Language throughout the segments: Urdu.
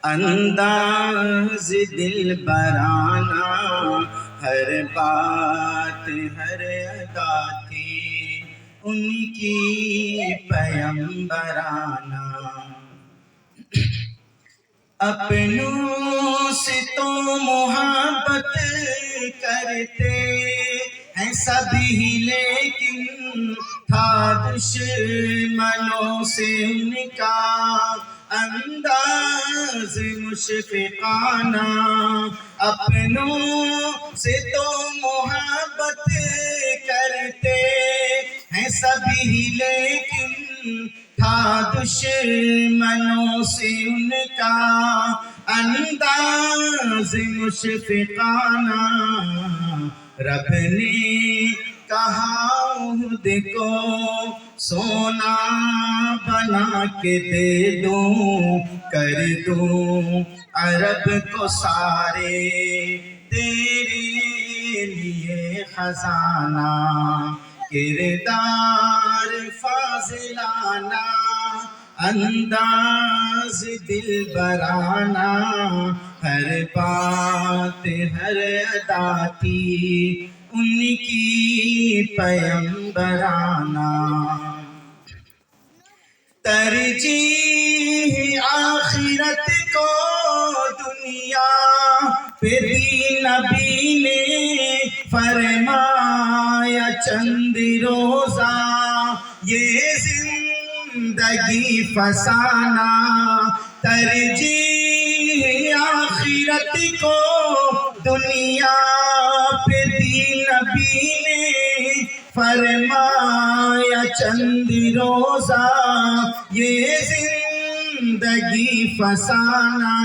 انداز دل برانا، ہر بات ہر ادا تھی ان کی پیمبرانہ۔ اپنوں سے تو محبت کرتے ہیں سبھی، لیکن تھا دشمنوں سے ان کا انداز مشفقانہ۔ اپنوں سے تو محبت کرتے ہیں سبھی، لیکن تھا دشمنوں سے ان کا انداز مشفقانہ۔ رب نے کہا عہد کو سونا بنا کے دے دوں، کر دوں عرب کو سارے تیرے لیے خزانہ۔ کردار فاضلانہ، انداز دل برانہ، ہر بات ہر ادا تھی ان کی پیمبرانہ۔ ترجیح آخرت کو دنیا پہ دی نبی نے، فرمایا چند روزہ یہ زندگی فسانہ۔ ترجیح آخرت کو دنیا پہ دی نبی نے، فرمایا چند روزہ یہ زندگی فسانہ۔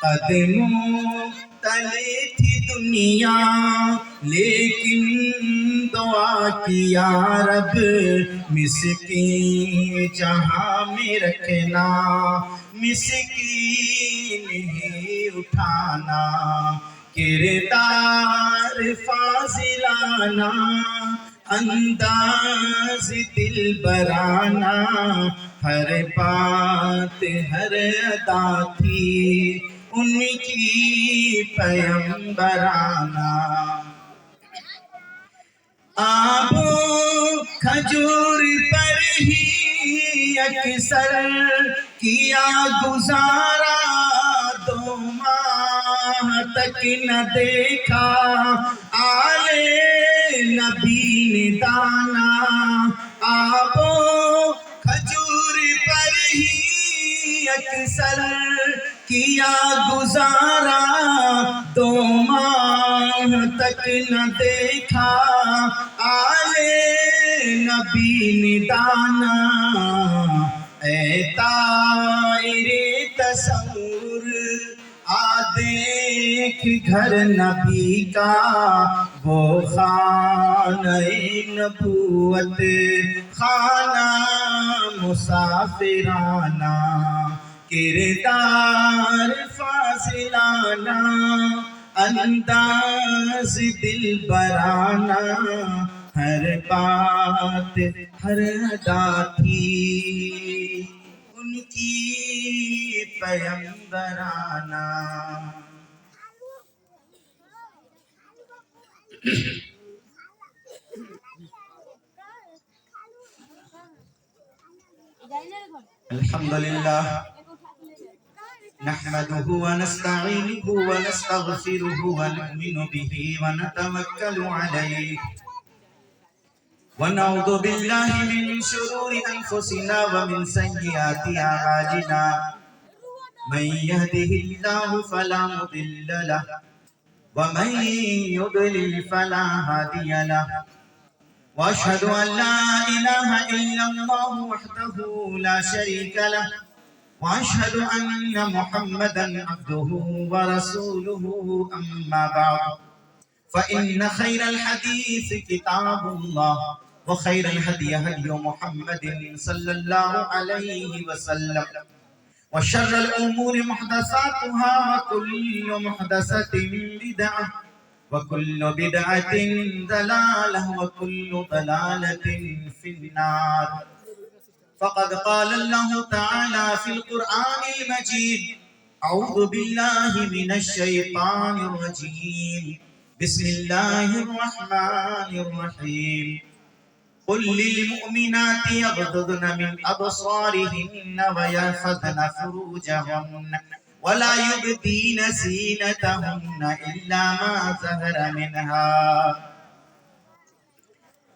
قدموں تلے تھی دنیا لیکن دعا کیا رب، مسکین جہاں میں رکھنا مسکین ہی اٹھانا۔ کردار فاضلانہ، انداز دل برانہ، ہر بات ہر ادا تھی ان کی پیمبرانہ۔ آب و کھجور پر ہی اکثر کیا گزارا، 2 ماہ تک نہ دیکھا آل نبی نے دانا۔ آب و کھجور پر ہی اکثر کیا گزارا، 2 ماہ تک نہ دیکھا آل نبی نے دانا۔ اے طائر تصور آ دیکھ گھر نبی کا، وہ خانہ نبوت خانہ مسافرانہ۔ کردار فاضلانہ، انداز دل برانہ، ہر بات ہر ادا تھی ان کی پیمبرانہ۔ الحمدللہ نحمده ونستعینه ونستغفره ونؤمن به ونتوکل علیہ، ونعوذ باللہ من شرور انفسنا ومن سیئات اعمالنا، من يهده اللہ فلا مضل له ومن يضلل فلا هادي له، واشهد ان لا اله الا الله وحده لا شريك له، واشهد ان محمدا عبده ورسوله، اما بعد فان خير الحديث كتاب الله، وخير الهدي هدي محمد صلى الله عليه وسلم، وشر الامور محدثاتها، وكل محدثة بدعة، وكل بدعة ضلالة، وكل ضلالة في النار۔ فقد قال الله تعالى في القرآن المجيد أعوذ بالله من الشيطان الرجيم بسم الله الرحمن الرحيم قل للمؤمنات يغضضن من أبصارهن ويحفظن فروجهن ولا يبدين زينتهن إلا ما ظهر منها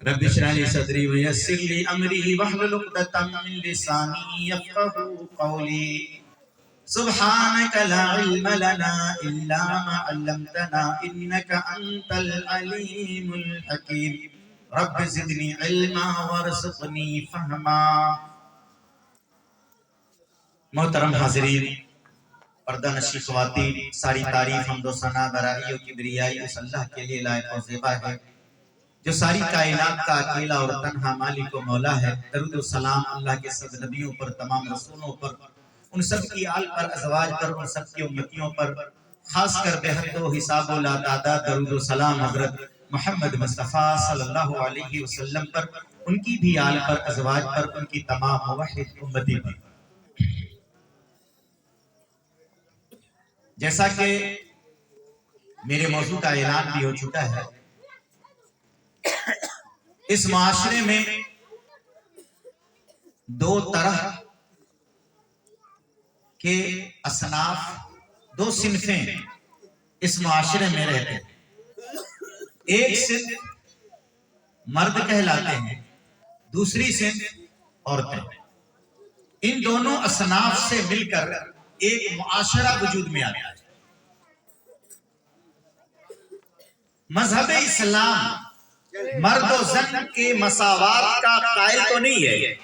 رب اشرح لي صدري ويسر لي أمري واحلل عقدة من لساني يفقهوا قولي سبحانك لا علم لنا إلا ما علمتنا إنك أنت العليم الحكيم رب زدنی علما ورزقنی فہما۔ محترم حاضرین، پردہ نشی خواتین، ساری تعریف حمد و ثنا برائی و کبریائی اس اللہ کے لیے لائق و زیبا ہے جو ساری کائنات کا اکیلا اور تنہا مالک و مولا ہے۔ درود و سلام اللہ کے سب نبیوں پر، تمام رسولوں پر، ان سب کی آل پر، ازواج پر، ان سب کی امتیوں پر، خاص کر بے حد و حساب و لا تعداد درود و سلام حضرت محمد مصطفیٰ صلی اللہ علیہ وسلم پر، ان کی بھی آل پر، ازواج پر، ان کی تمام موحد امتی پر۔ جیسا کہ میرے موضوع کا اعلان بھی ہو چکا ہے، اس معاشرے میں دو طرح کے اصناف، دو صنفیں اس معاشرے میں رہتے ہیں۔ ایک صنف مرد کہلاتے ہیں، دوسری صنف عورتیں۔ ان دونوں اصناف سے مل کر ایک معاشرہ وجود میں آیا ہے۔ مذہب اسلام مرد و زن کے مساوات کا قائل تو نہیں ہے،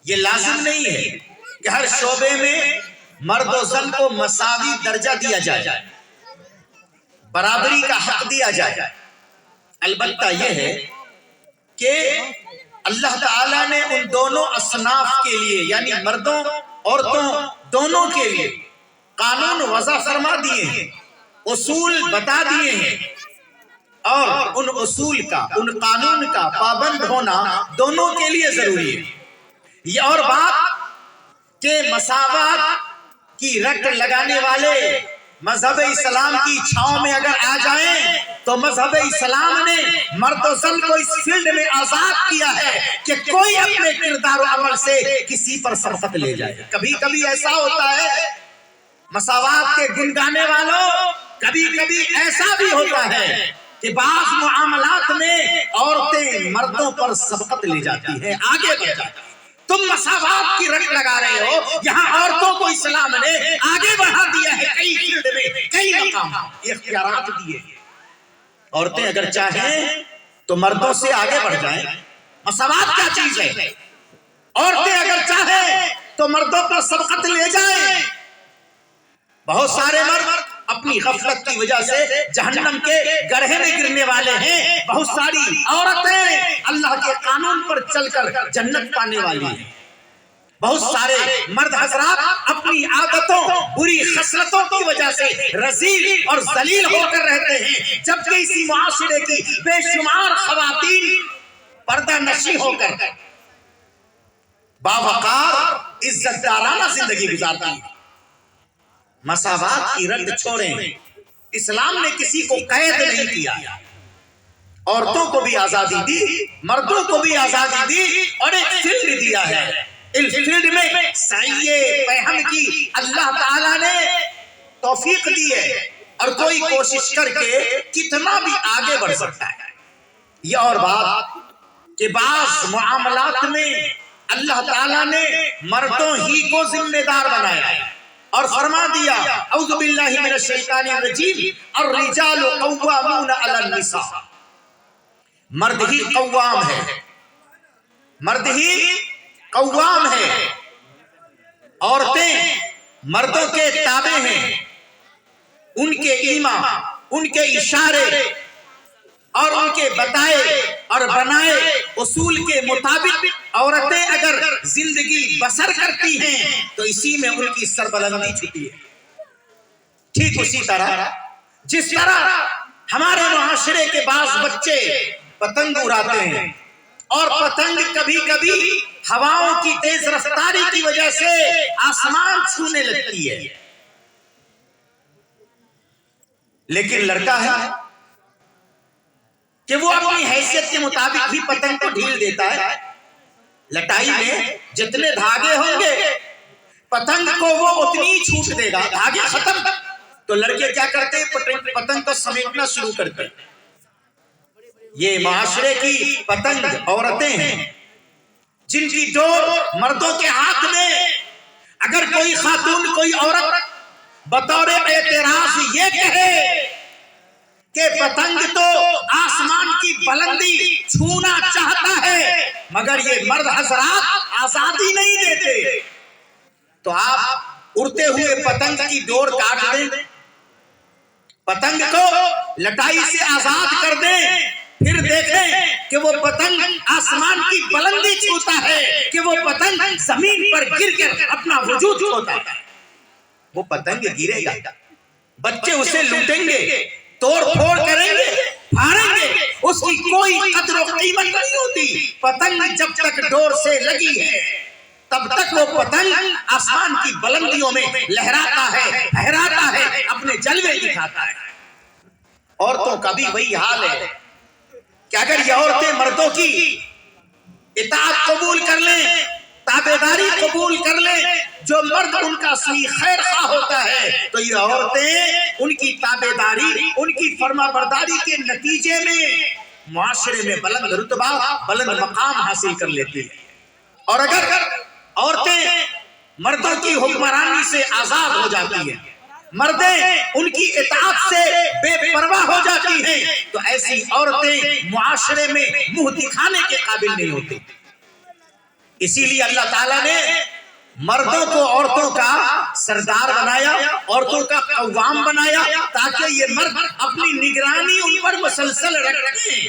یہ لازم نہیں ہے کہ ہر شعبے میں مرد و زن کو مساوی درجہ دیا جائے، برابری کا حق دیا جائے۔ البتہ یہ ہے کہ اللہ تعالیٰ نے ان دونوں اصناف کے لیے، یعنی مردوں عورتوں دونوں کے لیے قانون وضع فرما دیے ہیں، اصول بتا دیے ہیں، اور ان اصول کا، ان قانون کا پابند ہونا دونوں کے لیے ضروری ہے۔ یہ اور بات کہ مساوات کی رٹ لگانے والے مذہب اسلام کی چھاؤں میں اگر آ جائیں تو مذہب اسلام نے مرد و زن کو اس فیلڈ میں آزاد کیا ہے کہ کوئی اپنے کردار و عمل سے کسی پر سبقت لے جائے۔ کبھی کبھی ایسا ہوتا ہے مساوات کے گنگانے والوں، کبھی کبھی ایسا بھی ہوتا ہے کہ بعض معاملات میں عورتیں مردوں پر سبقت لے جاتی ہیں، آگے بڑھ جاتی ہیں۔ تم مساوات کی رٹ لگا رہے ہو، یہاں عورتوں کو اسلام نے آگے بڑھا دیا ہے، کئی فیلڈ میں، کئی مقام اختیارات دیے۔ عورتیں اگر چاہیں تو مردوں سے آگے بڑھ جائیں، مساوات کیا چیز ہے؟ عورتیں اگر چاہیں تو مردوں پر سبقت لے جائیں۔ بہت سارے مرد اپنی غفلت کی وجہ سے جہنم کے گڑھے میں گرنے والے ہیں، بہت ساری عورتیں اللہ کے قانون پر چل کر جنت پانے والی ہیں۔ بہت سارے مرد حضرات اپنی عادتوں، بری خصلتوں کی وجہ سے رذیل اور ذلیل ہو کر رہتے ہیں، جبکہ اسی معاشرے کی بے شمار خواتین پردہ نشی ہو کر باوقار عزت دارانہ زندگی گزارتی ہیں۔ مساوات کی رٹ چھوڑیں، اسلام نے کسی کو قید نہیں کیا، عورتوں کو بھی آزادی دی، مردوں کو بھی آزادی دی، اور ایک فیلڈ دیا ہے۔ اس فیلڈ میں سعی فہم کی اللہ تعالیٰ نے توفیق دی ہے، اور کوئی کوشش کر کے کتنا بھی آگے بڑھ سکتا ہے۔ یہ اور بات کہ بعض معاملات میں اللہ تعالیٰ نے مردوں ہی کو ذمہ دار بنایا ہے، اور فرما دیا اعوذ باللہ من الشیطان الرجیم الرجال قوامون علی النساء، مرد ہی قوام ہے، مرد ہی قوام ہے، عورتیں مردوں کے تابع ہیں، ان کے ایما، ان کے اشارے اور ان کے بتائے اور بنائے اصول کے مطابق عورتیں اگر زندگی بسر کرتی ہیں تو اسی میں ان کی سربلندی چھپی ہے۔ ٹھیک اسی طرح جس طرح ہمارے معاشرے کے بعض بچے پتنگ اڑاتے ہیں، اور پتنگ کبھی کبھی ہواؤں کی تیز رفتاری کی وجہ سے آسمان چھونے لگتی ہے. لیکن لڑکا ہے کہ وہ اپنی حیثیت کے مطابق ہی پتنگ کو ڈھیل دیتا ہے. لٹائی میں جتنے دھاگے ہوں گے پتنگ کو وہ اتنی ہی چھوٹ دے گا. دھاگے ختم تو لڑکے کیا کرتے ہیں؟ پتنگ کو سمیٹنا شروع کرتے ہیں. یہ معاشرے کی پتنگ عورتیں ہیں جن کی ڈور مردوں کے ہاتھ میں. اگر کوئی خاتون کوئی عورت بطور اعتراض یہ کہے کہ پتنگ تو آسمان کی بلندی چھونا چاہتا ہے مگر یہ مرد حضرات آزادی نہیں دیتے، تو آپ اڑتے ہوئے پتنگ کی ڈور کاٹ دیں، پتنگ کو لٹائی سے آزاد کر دیں، پھر دیکھیں کہ وہ پتنگ آسمان کی بلندی چھوتا ہے کہ وہ پتنگ زمین پر گر کر اپنا وجود چھوتا ہے. وہ پتنگ گرے گا، بچے اسے لوٹیں گے، توڑ پھوڑ کریں گے، پھاڑیں گے، اس کی کوئی قدر و قیمت نہیں ہوتی. پتنگ جب تک ڈور سے لگی ہے تب تک وہ پتنگ آسمان کی بلندیوں میں لہراتا ہے، پھہراتا ہے، اپنے جلوے دکھاتا ہے. عورتوں کا بھی وہی حال ہے کہ اگر یہ عورتیں مردوں کی اطاعت قبول کر لیں، تابعداری قبول کر لیں، جو مرد ان کا صحیح خیر خواہ ہوتا ہے تو یہ عورتیں ان کی تابعداری، ان کی فرما برداری کے نتیجے میں معاشرے میں بلند رتبہ، بلند مقام حاصل کر لیتی ہیں. اور اگر عورتیں مردوں کی حکمرانی سے آزاد ہو جاتی ہیں، مردیں ان کی اطاعت سے بے پرواہ ہو جاتی ہیں، تو ایسی عورتیں معاشرے میں منہ دکھانے کے قابل نہیں ہوتی. اسی لیے اللہ تعالیٰ نے مردوں کو عورتوں کا سردار بنایا، عورتوں کا قوام بنایا، تاکہ یہ مرد اپنی نگرانی ان پر مسلسل رکھیں.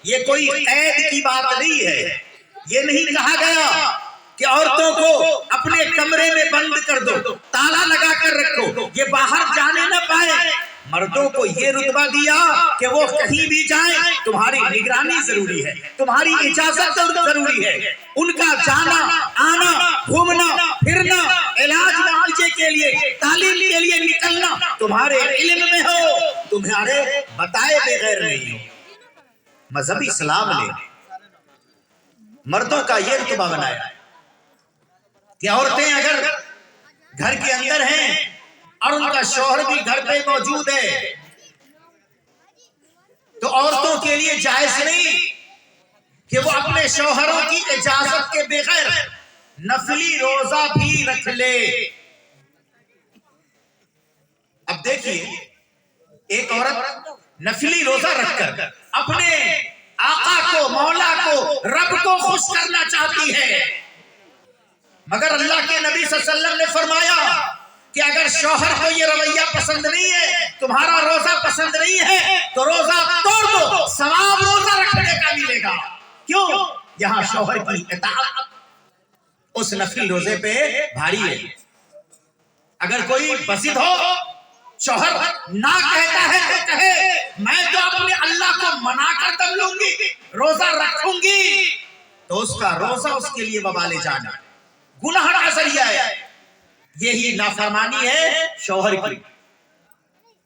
یہ کوئی قید کی بات نہیں ہے. یہ نہیں کہا گیا کہ عورتوں کو اپنے کمرے میں بند کر دو، تالا لگا کر رکھو، یہ باہر جانے نہ پائے. مردوں کو یہ رتبہ دیا کہ وہ کہیں بھی جائیں تمہاری نگرانی ضروری ہے، تمہاری اجازت ضروری ہے. ان کا جانا آنا، گھومنا پھرنا، علاج معالجے کے لیے، تعلیم کے لیے نکلنا تمہارے علم میں ہو، تمہارے بتائے بغیر نہیں ہو. مذہب اسلام نے مردوں کا یہ رتبہ بنایا کہ عورتیں اگر گھر کے اندر ہیں اور ان کا شوہر بھی گھر پہ موجود ہے تو عورتوں کے لیے جائز نہیں کہ وہ اپنے شوہروں کی اجازت کے بغیر نفلی روزہ بھی رکھ لے. اب دیکھیے، ایک عورت نفلی روزہ رکھ کر اپنے آقا کو، مولا کو، رب کو خوش کرنا چاہتی ہے، مگر اللہ کے نبی صلی اللہ علیہ وسلم نے فرمایا کہ اگر شوہر کو یہ رویہ پسند نہیں ہے، تمہارا روزہ پسند نہیں ہے تو روزہ توڑ دو، ثواب روزہ رکھنے کا ملے گا. کیوں؟ یہاں شوہر کی اطاعت اس نفلی روزے پہ بھاری ہے. اگر کوئی بزد ہو، شوہر نہ کہتا ہے تو کہے میں تو اپنے اللہ کو منا کر دم لوں گی، روزہ رکھوں گی، تو اس کا روزہ اس کے لیے وبال جانا، گناہ کا ذریعہ ہے. یہی نافرمانی ہے شوہر کی،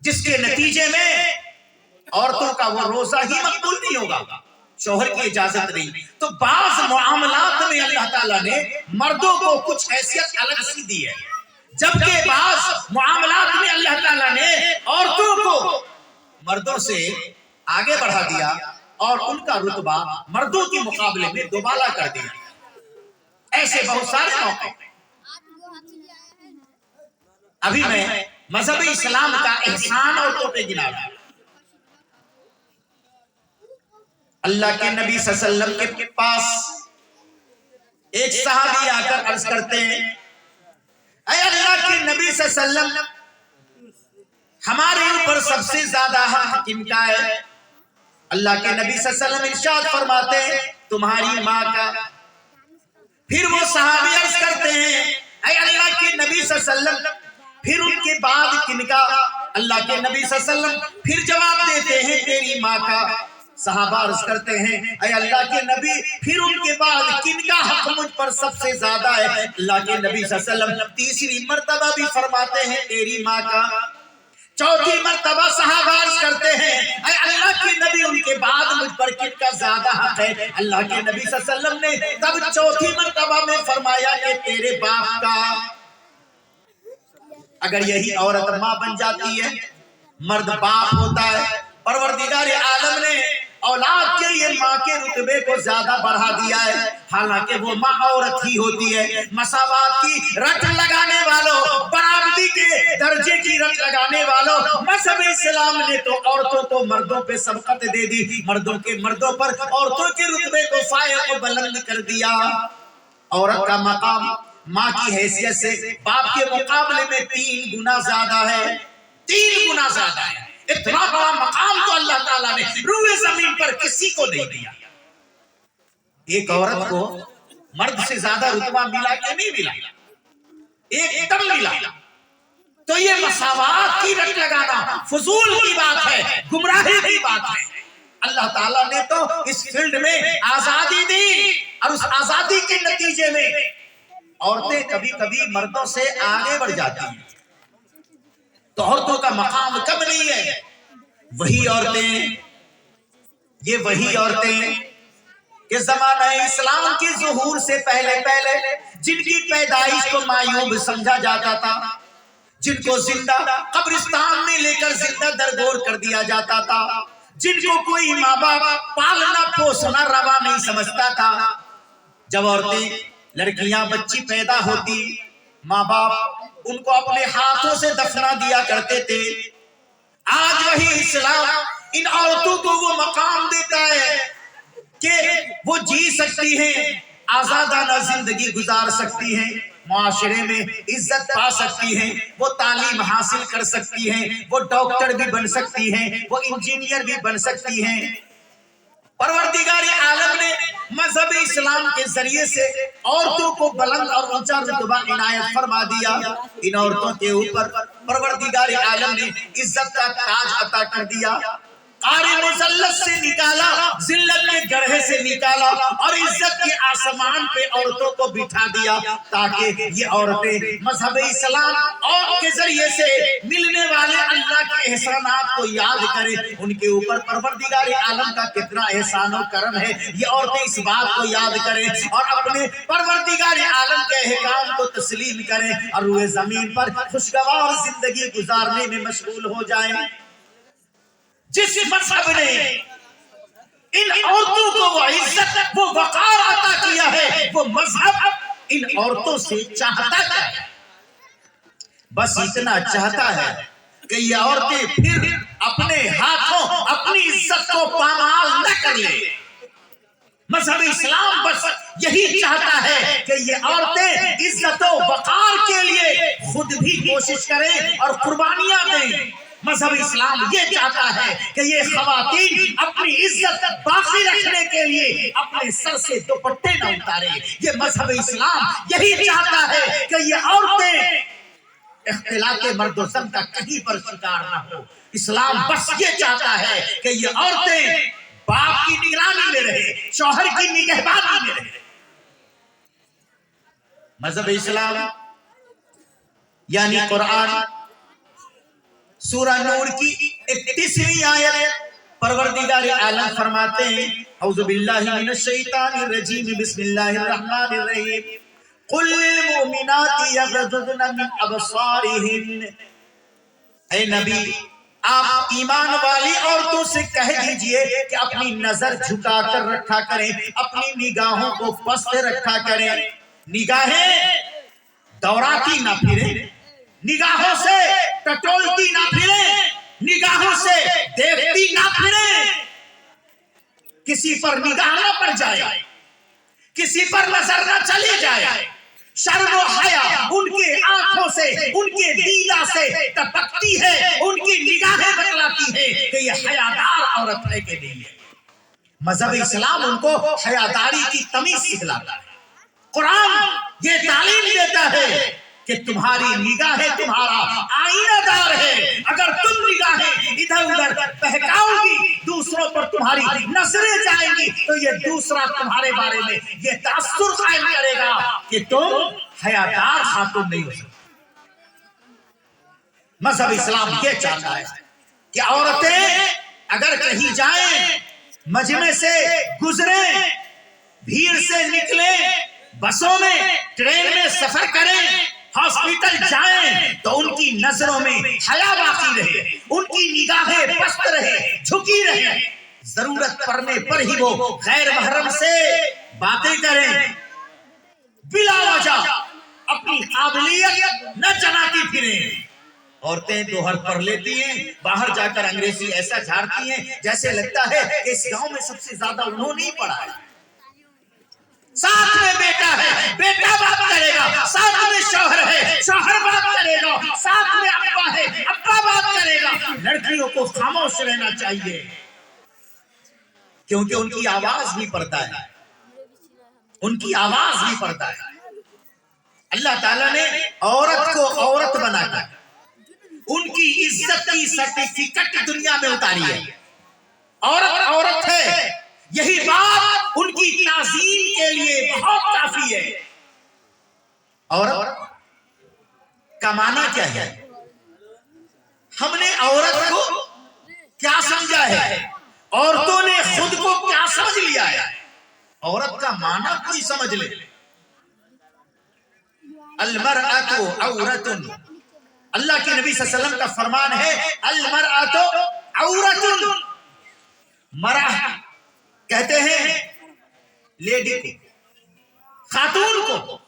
جس کے نتیجے میں عورتوں کا وہ روزہ ہی مقبول نہیں ہوگا، شوہر کی اجازت نہیں. تو بعض معاملات میں اللہ تعالیٰ نے مردوں کو کچھ حیثیت الگ سی دی ہے، جبکہ بعض معاملات میں اللہ تعالیٰ نے عورتوں کو مردوں سے آگے بڑھا دیا اور ان کا رتبہ مردوں کے مقابلے میں دوبالا کر دیا. ایسے بہت سارے موقع. ابھی میں مذہب اسلام کا احسان عورتوں پہ گنا رہا ہوں. اللہ کے نبی صلی اللہ علیہ وسلم کے پاس ایک صحابی آ کر عرض کرتے ہیں، اے اللہ کے نبی صلی اللہ علیہ وسلم، ہمارے اوپر سب سے زیادہ حق کن کا ہے؟ اللہ کے نبی صلی اللہ علیہ وسلم ارشاد فرماتے ہیں تمہاری ماں کا. پھر وہ صحابی عرض کرتے ہیں اے اللہ کے نبی صلی اللہ علیہ وسلم، پھر ان کے بعد کن کا؟ اللہ کے نبی صلی اللہ علیہ وسلم پھر جواب دیتے ہیں تیری ماں کا. صحابہ عرض کرتے ہیں اے اللہ کے نبی پھر ان کے بعد کن کا حق مجھ پر سب سے زیادہ ہے؟ اللہ کے نبی صلی اللہ علیہ وسلم تیسری مرتبہ بھی فرماتے ہیں تیری ماں کا، چوتھی مرتبہ صحابہ عرض کرتے ہیں اے اللہ کے نبی ان کے بعد مجھ پر کن کا زیادہ حق ہے؟ اللہ کے نبی صلی اللہ علیہ وسلم نے تب چوتھی مرتبہ میں فرمایا کہ تیرے باپ کا۔ اگر یہی عورت ماں بن جاتی ہے، مرد باپ ہوتا ہے، پروردگار عالم نے اولاد کے لیے ماں کے رتبے کو زیادہ بڑھا دیا ہے، حالانکہ وہ ماں عورت ہی ہوتی ہے۔ مساوات کی رٹ لگانے والوں، برابری کے درجے کی رٹ لگانے والوں، مذہب اسلام نے تو عورتوں کو مردوں پہ سبقت دے دی، مردوں کے مردوں پر عورتوں کے رتبے کو فائق و بلند کر دیا۔ عورت کا مقام ماں کی حیثیت سے باپ کے مقابلے میں 3 گنا زیادہ ہے، 3 گنا زیادہ ہے۔ اتنا بڑا مقام تو اللہ تعالیٰ نے روئے زمین پر کسی کو نہیں دیا۔ ایک عورت کو مرد سے زیادہ رتبہ ملا کہ نہیں ملا؟ ایک دم ملا۔ تو یہ مساوات کی رٹ لگانا فضول کی بات ہے، گمراہی کی بات ہے۔ اللہ تعالیٰ نے تو اس فیلڈ میں آزادی دی، اور اس آزادی کے نتیجے میں عورتیں کبھی کبھی مردوں سے آگے بڑھ جاتی ہیں، تو عورتوں کا مقام کم نہیں ہے۔ وہی عورتیں، یہ وہی عورتیں کہ زمانہ اسلام کے ظہور سے پہلے جن کی پیدائش کو معیوب سمجھا جاتا تھا، جن کو زندہ قبرستان میں لے کر زندہ درگور کر دیا جاتا تھا، جن کو کوئی ماں باپ پالنا پوسنا روا نہیں سمجھتا تھا، جب عورتیں لڑکیاں بچی پیدا ہوتی، ماں باپ ان کو اپنے ہاتھوں سے دفنا دیا کرتے تھے۔ آج وہی اسلام ان عورتوں کو وہ مقام دیتا ہے کہ وہ جی سکتی ہیں، آزادانہ زندگی گزار سکتی ہیں، معاشرے میں عزت پا سکتی ہیں، وہ تعلیم حاصل کر سکتی ہیں، وہ ڈاکٹر بھی بن سکتی ہیں، وہ انجینئر بھی بن سکتی ہیں۔ پروردگار عالم نے مذہب اسلام کے ذریعے سے عورتوں کو بلند اور اونچا رتبہ عنایت فرما دیا۔ ان عورتوں کے اوپر پروردگار عالم نے عزت کا تاج عطا کر دیا، قاری مذلت سے نکالا، ذلت کے گڑھے سے نکالا، اور عزت کے آسمان پہ عورتوں کو بٹھا دیا، تاکہ یہ عورتیں مذہب اسلام اور کے ذریعے سے ملنے والے اللہ کے احسانات کو یاد کریں۔ ان کے اوپر پروردگار عالم کا کتنا احسان و کرم ہے، یہ عورتیں اس بات کو یاد کریں اور اپنے پروردگار عالم کے احکام کو تسلیم کریں، اور روئے زمین پر خوشگوار زندگی گزارنے میں مشغول ہو جائیں۔ جس مذہب نے ان عورتوں کو وہ عزت، وہ وقار عطا کیا ہے، وہ مذہب ان عورتوں سے چاہتا ہے، بس اتنا چاہتا ہے کہ یہ عورتیں پھر اپنے ہاتھوں اپنی عزت کو پامال نہ کر لیں۔ مذہب اسلام بس یہی چاہتا ہے کہ یہ عورتیں عزت و وقار کے لیے خود بھی کوشش کریں اور قربانیاں دیں۔ مذہب اسلام یہ چاہتا ہے کہ یہ خواتین اپنی عزت باقی رکھنے کے لیے اپنے سر سے دوپٹے نہ اتاریں۔ یہ مذہب اسلام یہی چاہتا ہے کہ یہ عورتیں اختلاط مرد و زن کا کہیں پر شکار نہ ہو۔ اسلام بس یہ چاہتا ہے کہ یہ عورتیں باپ کی نگرانی میں رہے، شوہر کی نگہبانی میں رہے۔ مذہب اسلام یعنی قرآن سورہ نور کی 31ویں آیت پروردگار عالم فرماتے ہیں اعوذ باللہ من الشیطان الرجیم بسم اللہ الرحمن الرحیم قل للمؤمنات یغضضن من ابصارہن۔ اے نبی آپ ایمان والی عورتوں سے کہہ دیجئے کہ اپنی نظر جھکا کر رکھا کریں، اپنی نگاہوں کو پست رکھا کریں۔ نگاہیں دوراتی نہ پھریں، نگاہوں سے ٹٹولتی نہ پھریں، نگاہوں سے دیکھتی نہ پھریں، کسی پر نگاہ نہ پڑ جائے، کسی پر نظر نہ چلی جائے۔ شرم و حیا ان کے آنکھوں سے، ان کے دیدہ سے ٹپکتی ہے، ان کی نگاہیں بتلاتی ہے کہ یہ حیادار عورت ہے کہ نہیں ہے۔ مذہب اسلام ان کو حیاداری کی تمیز سکھلاتا ہے۔ قرآن یہ تعلیم دیتا ہے کہ تمہاری نگاہیں تمہارا آئینہ دار ہے. اگر تم نگاہیں ادھر ادھر بہکاؤ گی، دوسروں پر تمہاری نظریں جائیں گی، تو یہ دوسرا تمہارے بارے میں یہ تاثر قائم کرے گا کہ تم حیادار خاتون نہیں ہو سکتے. مذہب اسلام یہ چاہتا ہے کہ عورتیں اگر کہیں جائیں، مجمع سے گزریں، بھیڑ سے نکلیں، بسوں میں ٹرین میں سفر کریں، ہاسپٹل جائیں، تو ان کی نظروں میں حیا باقی رہے، ان کی نگاہیں پست رہے، جھکی رہے. ضرورت پڑنے پر ہی وہ غیر محرم سے باتیں کریں، بلا وجہ اپنی قابلیت نہ چلاتی پھریں. عورتیں دوہر پڑھ لیتی ہیں، باہر جا کر انگریزی ایسا جھاڑتی ہیں جیسے لگتا ہے کہ اس گاؤں میں سب سے زیادہ انہوں نے پڑھا ہے. ساتھ میں بیٹا ہے، بیٹا بات کرے گا، ساتھ میں شوہر ہے، شوہر بات کرے گا، ساتھ میں ابا ہے، ابا بات کرے گا. لڑکیوں کو خاموش رہنا چاہیے کیونکہ ان کی آواز بھی پڑتا ہے، ان کی آواز بھی پڑتا ہے. اللہ تعالیٰ نے عورت کو عورت بنا کر ان کی عزت کی سرٹیفکیٹ دنیا میں اتاری ہے. عورت عورت ہے، یہی بات ان کی تعظیم کے لیے بہت کافی ہے. عورت کا معنی کیا ہے؟ ہم نے عورت کو کیا سمجھا ہے؟ عورتوں نے خود کو کیا سمجھ لیا ہے؟ عورت کا معنی کوئی سمجھ لے. المرأۃ عورۃ، اللہ کے نبی صلی اللہ علیہ وسلم کا فرمان ہے المرأۃ عورۃ. مرأہ کہتے ہیں لیڈی کو، خاتون کو.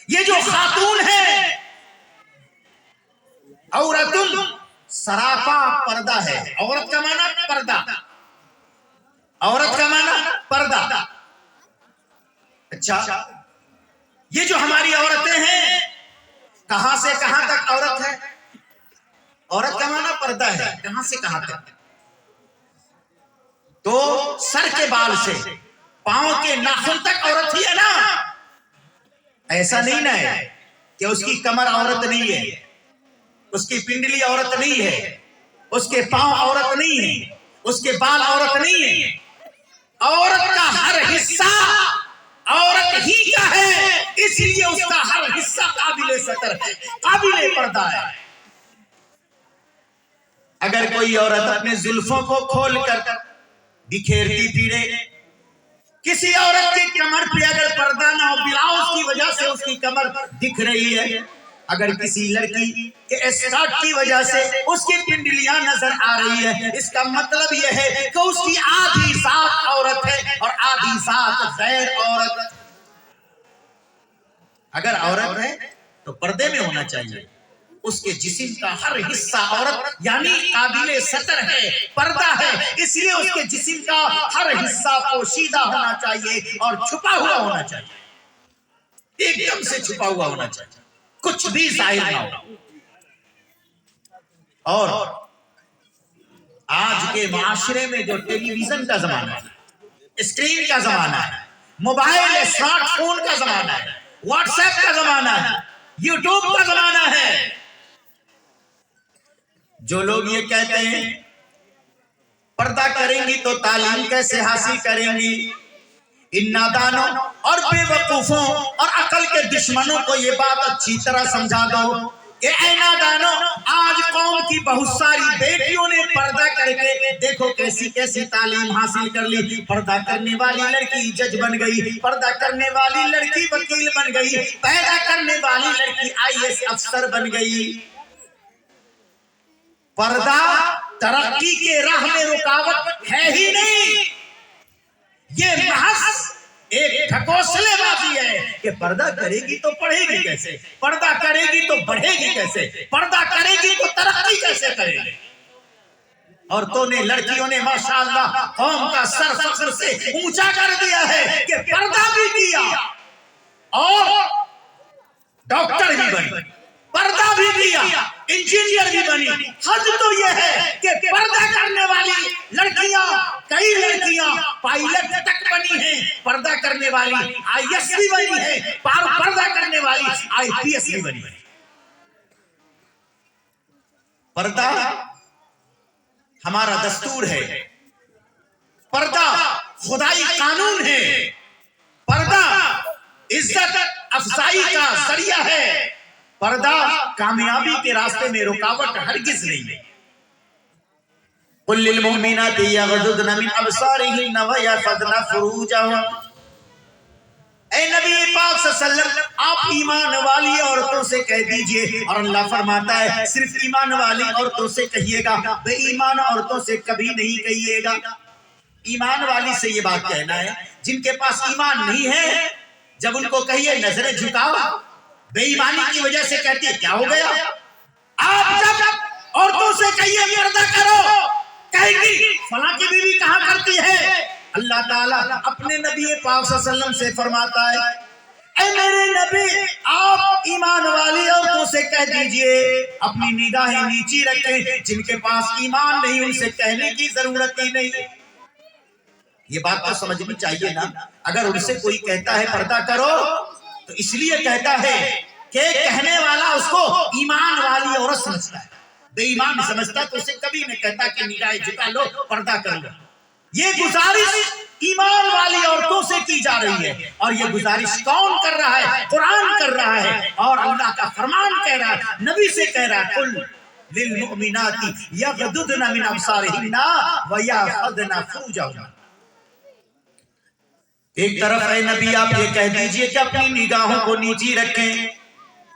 یہ جو خاتون ہے عورت سراپا پردہ ہے. عورت کا معنی پردہ، عورت کا معنی پردہ. اچھا، یہ جو ہماری عورتیں ہیں کہاں سے کہاں تک عورت ہے؟ عورت کا معنی پردہ ہے، کہاں سے کہاں تک؟ تو سر کے بال سے پاؤں کے ناخن تک عورت ہی ہے نا. ایسا نہیں نا ہے کہ اس کی کمر عورت نہیں ہے، اس کی پنڈلی عورت نہیں ہے، اس کے پاؤں عورت نہیں ہے، اس کے بال عورت نہیں ہے. عورت کا ہر حصہ عورت ہی کا ہے، اس لیے اس کا ہر حصہ قابل ستر ہے، قابل پردہ ہے. اگر کوئی عورت اپنے زلفوں کو کھول کر بکھیرتی پھرے، کسی عورت کی کمر پہ اگر پردہ نہ ہو، بلاؤز کی وجہ سے اس کی کمر دکھ رہی ہے، اگر کسی لڑکی کے اسکرٹ کی وجہ سے اس کی پنڈلیاں نظر آ رہی ہے، اس کا مطلب یہ ہے کہ اس کی آدھی ذات عورت ہے اور آدھی ذات غیر عورت. اگر عورت ہے تو پردے میں ہونا چاہیے. اس کے جسم کا ہر حصہ عورت یعنی قابل ستر ہے، پردہ ہے، اس لیے اس کے جسم کا ہر حصہ پوشیدہ ہونا چاہیے اور چھپا ہوا ہونا چاہیے، ایک دم سے چھپا ہوا ہونا چاہیے، کچھ بھی ظاہر نہ ہو. اور آج کے معاشرے میں جو ٹیلی ویژن کا زمانہ ہے، اسکرین کا زمانہ ہے، موبائل اسمارٹ فون کا زمانہ ہے، واٹس ایپ کا زمانہ ہے، یوٹیوب کا زمانہ ہے. جو لوگ یہ کہتے ہیں پردہ کریں گی تو تعلیم کیسے حاصل کریں گی، ان نادانوں اور بے وقوفوں اور عقل کے دشمنوں کو یہ بات اچھی طرح سمجھا دو کہ اے نادانوں، آج قوم کی بہت ساری بیٹیوں نے پردہ کر کے دیکھو کیسی کیسی تعلیم حاصل کر لی. پردہ کرنے والی لڑکی جج بن گئی، پردہ کرنے والی لڑکی وکیل بن گئی، پیدا کرنے والی لڑکی IAS افسر بن گئی. پردہ ترقی کے راہ میں رکاوٹ ہے ہی نہیں، یہ محض ایک ڈھکوسلے بازی ہے کہ پردہ کرے گی تو پڑھے گی کیسے، پردہ کرے گی تو بڑھے گی کیسے، پردہ کرے گی تو ترقی کیسے کرے گی. عورتوں نے، لڑکیوں نے ماشاءاللہ قوم کا سر فخر سے اونچا کر دیا ہے کہ پردہ بھی کیا اور ڈاکٹر بھی بنی، پردہ بھی کیا، انجینئر بھی بنی. حد تو یہ ہے کہ پردہ کرنے والی لڑکیاں، کئی لڑکیاں پائلٹ تک بنی ہیں، پردہ کرنے والی IAS بھی بنی ہے، پردہ کرنے والی IPS بھی بنی ہے. پردہ ہمارا دستور ہے، پردہ خدائی قانون ہے، پردہ عزت افزائی کا ذریعہ ہے، پردہ کامیابی کے راستے میں رکاوٹ ہرگز نہیں ہے۔ قل للمؤمنات یغضضن من ابصارهن ویحفظن فروجهن، اے نبی پاک صلی اللہ علیہ وسلم آپ ایمان والی عورتوں سے کہہ دیجئے، اور اللہ فرماتا ہے صرف ایمان والی عورتوں سے کہیے گا، بے ایمان عورتوں سے کبھی نہیں کہیے گا۔ ایمان والی سے یہ بات کہنا ہے، جن کے پاس ایمان نہیں ہے جب ان کو کہیے نظریں جھکاؤ، بے ایمانی کی وجہ سے کہتی ہے کیا ہو گیا؟ آپ جب عورتوں سے کہیے پردہ کرو، کہیں گی فلاں کی بیوی کہاں کرتی ہے؟ اللہ تعالیٰ اپنے نبی پاک صلی اللہ علیہ وسلم سے فرماتا ہے اے میرے نبی آپ ایمان والی عورتوں سے کہہ دیجئے اپنی نگاہیں نیچی رکھیں، جن کے پاس ایمان نہیں ان سے کہنے کی ضرورت ہی نہیں۔ یہ بات تو سمجھنی چاہیے نا، اگر ان سے کوئی کہتا ہے پردہ کرو تو اس لیے کہتا ہے کہ کہنے والا اس کو ایمان والی عورت سمجھتا ہے، بے ایمان سمجھتا تو اسے کبھی نہیں کہتا کہ نگاہیں جھکا لو پردہ کر لو۔ یہ گزارش ایمان والی عورتوں سے کی جا رہی ہے، اور یہ گزارش کون کر رہا ہے؟ قرآن کر رہا ہے، اور اللہ کا فرمان کہہ رہا ہے، نبی سے کہہ رہا ہے قل للمؤمنات یغضضن من ابصارهن ویحفظن فروجهن۔ ایک طرف اے نبی آپ یہ کہہ دیجئے کہ اپنی نگاہوں کو نیچی رکھیں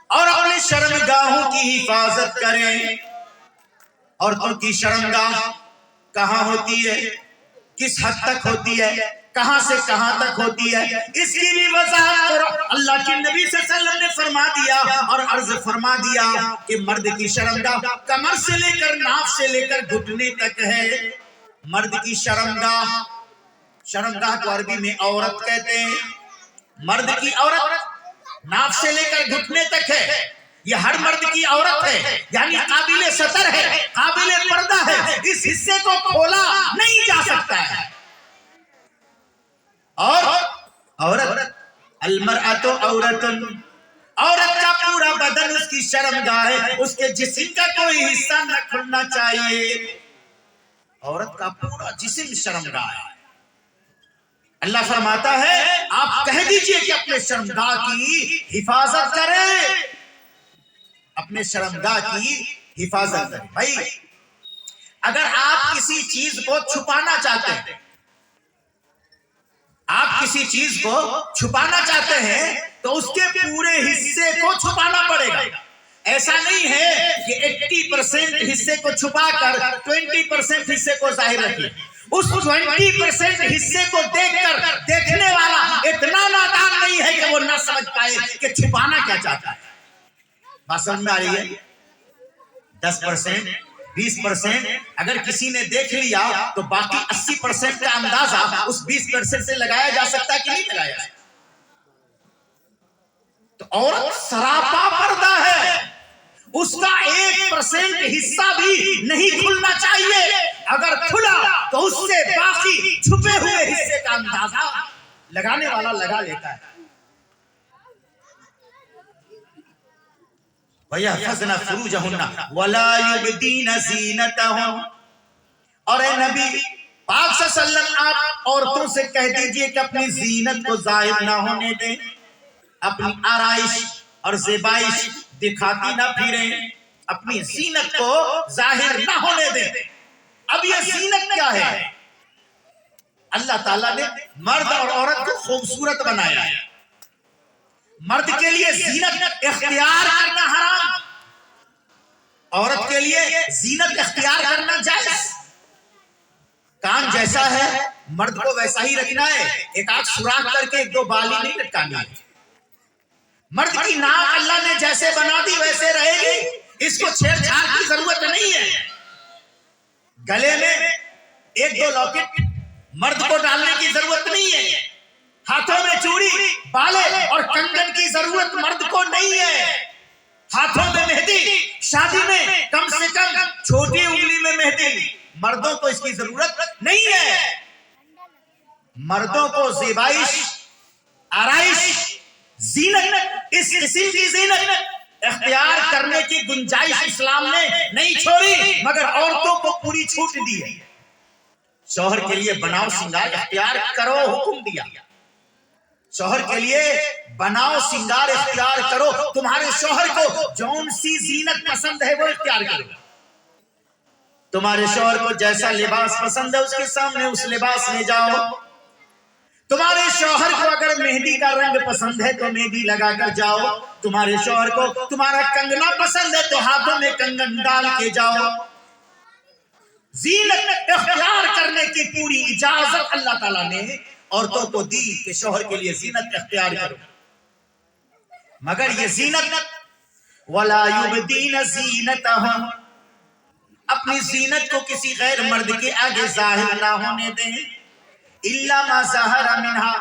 اور اپنی شرمگاہوں کی حفاظت کریں۔ عورتوں کی شرمگاہ کہاں ہوتی ہے، کس حد تک ہوتی ہے، کہاں سے کہاں تک ہوتی ہے، اس کی بھی وضاحت کرو۔ اللہ کے نبی صلی اللہ علیہ وسلم نے فرما دیا اور عرض فرما دیا کہ مرد کی شرمگاہ کمر سے لے کر ناف سے لے کر گھٹنے تک ہے۔ مرد کی شرمگاہ، شرمگاہ کو عربی میں عورت کہتے ہیں، مرد کی عورت ناف سے لے کر گھٹنے تک ہے، یہ ہر مرد کی عورت ہے، یعنی قابل ستر ہے، قابل پردہ ہے، اس حصے کو کھولا نہیں جا سکتا ہے۔ اور عورت المرأۃ عورت، عورت کا پورا بدن اس کی شرمگاہ ہے، اس کے جسم کا کوئی حصہ نہ کھلنا چاہیے، عورت کا پورا جسم شرمگاہ ہے۔ اللہ فرماتا ہے آپ کہہ دیجئے کہ اپنے شرمگاہ کی حفاظت کریں، اپنے شرمگاہ کی حفاظت کریں۔ بھائی اگر آپ کسی چیز کو چھپانا چاہتے ہیں، آپ کسی چیز کو چھپانا چاہتے ہیں تو اس کے پورے حصے کو چھپانا پڑے گا۔ ایسا نہیں ہے کہ 80% حصے کو چھپا کر 20% حصے کو ظاہر رکھیں۔ اس 20% حصے کو دیکھ کر دیکھنے والا اتنا نادان نہیں ہے کہ وہ نہ سمجھ پائے کہ چھپانا کیا چاہتا ہے۔ بات سمجھ میں آ رہی ہے؟ 10%، 20% اگر کسی نے دیکھ لیا تو باقی 80% کا اندازہ اس 20% سے لگایا جا سکتا ہے کہ نہیں لگایا جا سکتا؟ تو عورت سراپا پردہ ہے، اس کا 1% حصہ بھی نہیں کھلنا چاہیے، اگر کھلا تو اس سے باقی چھپے ہوئے حصے کا اندازہ لگانے والا لگا لیتا ہے۔ وَيَحْفَظْنَ فُرُوجَهُنَّ وَلَا يُبْدِينَ زِينَتَهُنَّ، اور اے نبی پاک صلی اللہ علیہ وسلم آپ عورتوں سے کہہ دیجئے کہ اپنی زینت کو ظاہر نہ ہونے دیں، اپنی آرائش اور زیبائش دکھاتی نہ پھریں، اپنی زینت کو ظاہر نہ ہونے دیں۔ اب یہ زینت کیا ہے؟ اللہ تعالیٰ نے مرد اور عورت کو خوبصورت بنایا ہے۔ مرد کے لیے زینت اختیار کرنا حرام، عورت کے لیے زینت اختیار کرنا جائز۔ کان جیسا ہے مرد کو ویسا ہی رکھنا ہے، ایک آنکھ سوراخ کر کے ایک دو بالی نہیں لٹکانی ہے۔ مرد کی ناک اللہ نے جیسے بنا دی ویسے رہے گی، اس کو چھیڑ چھاڑ کی ضرورت نہیں ہے۔ گلے میں ایک دو لاکٹ مرد کو ڈالنے کی ضرورت نہیں ہے، ہاتھوں میں چوڑی، بالے اور کنگن کی ضرورت مرد کو نہیں ہے، ہاتھوں میں مہندی، شادی میں کم سے کم چھوٹی انگلی میں مہندی، مردوں کو اس کی ضرورت نہیں ہے۔ مردوں کو زیبائش، آرائش، زینت، اس قسم کی زینت اختیار کرنے کی گنجائش اسلام نے نہیں چھوڑی، مگر عورتوں کو پوری چھوٹ دی ہے۔ شوہر کے لیے بناؤ سنگار اختیار کرو حکم دیا، شوہر کے لیے بناؤ سنگار اختیار کرو، تمہارے شوہر کو جون سی زینت پسند ہے وہ اختیار کرو، تمہارے شوہر کو جیسا لباس پسند ہے اس کے سامنے اس لباس میں جاؤ، تمہارے شوہر کو اگر مہندی کا رنگ پسند ہے تو مہندی لگا کر جاؤ، تمہارے شوہر کو تمہارا کنگنا پسند ہے تو ہاتھوں میں کنگن ڈال کے جاؤ۔ زینت اختیار کرنے کی پوری اجازت اللہ تعالیٰ نے عورتوں کو دی کہ شوہر کے لیے زینت اختیار کرو، مگر یہ زینت وَلَا يُبْدِينَ زِينَتَهُمْ، اپنی زینت کو کسی غیر مرد کے آگے ظاہر نہ ہونے دیں، إِلَّا مَا ظَهَرَ مِنْهَا۔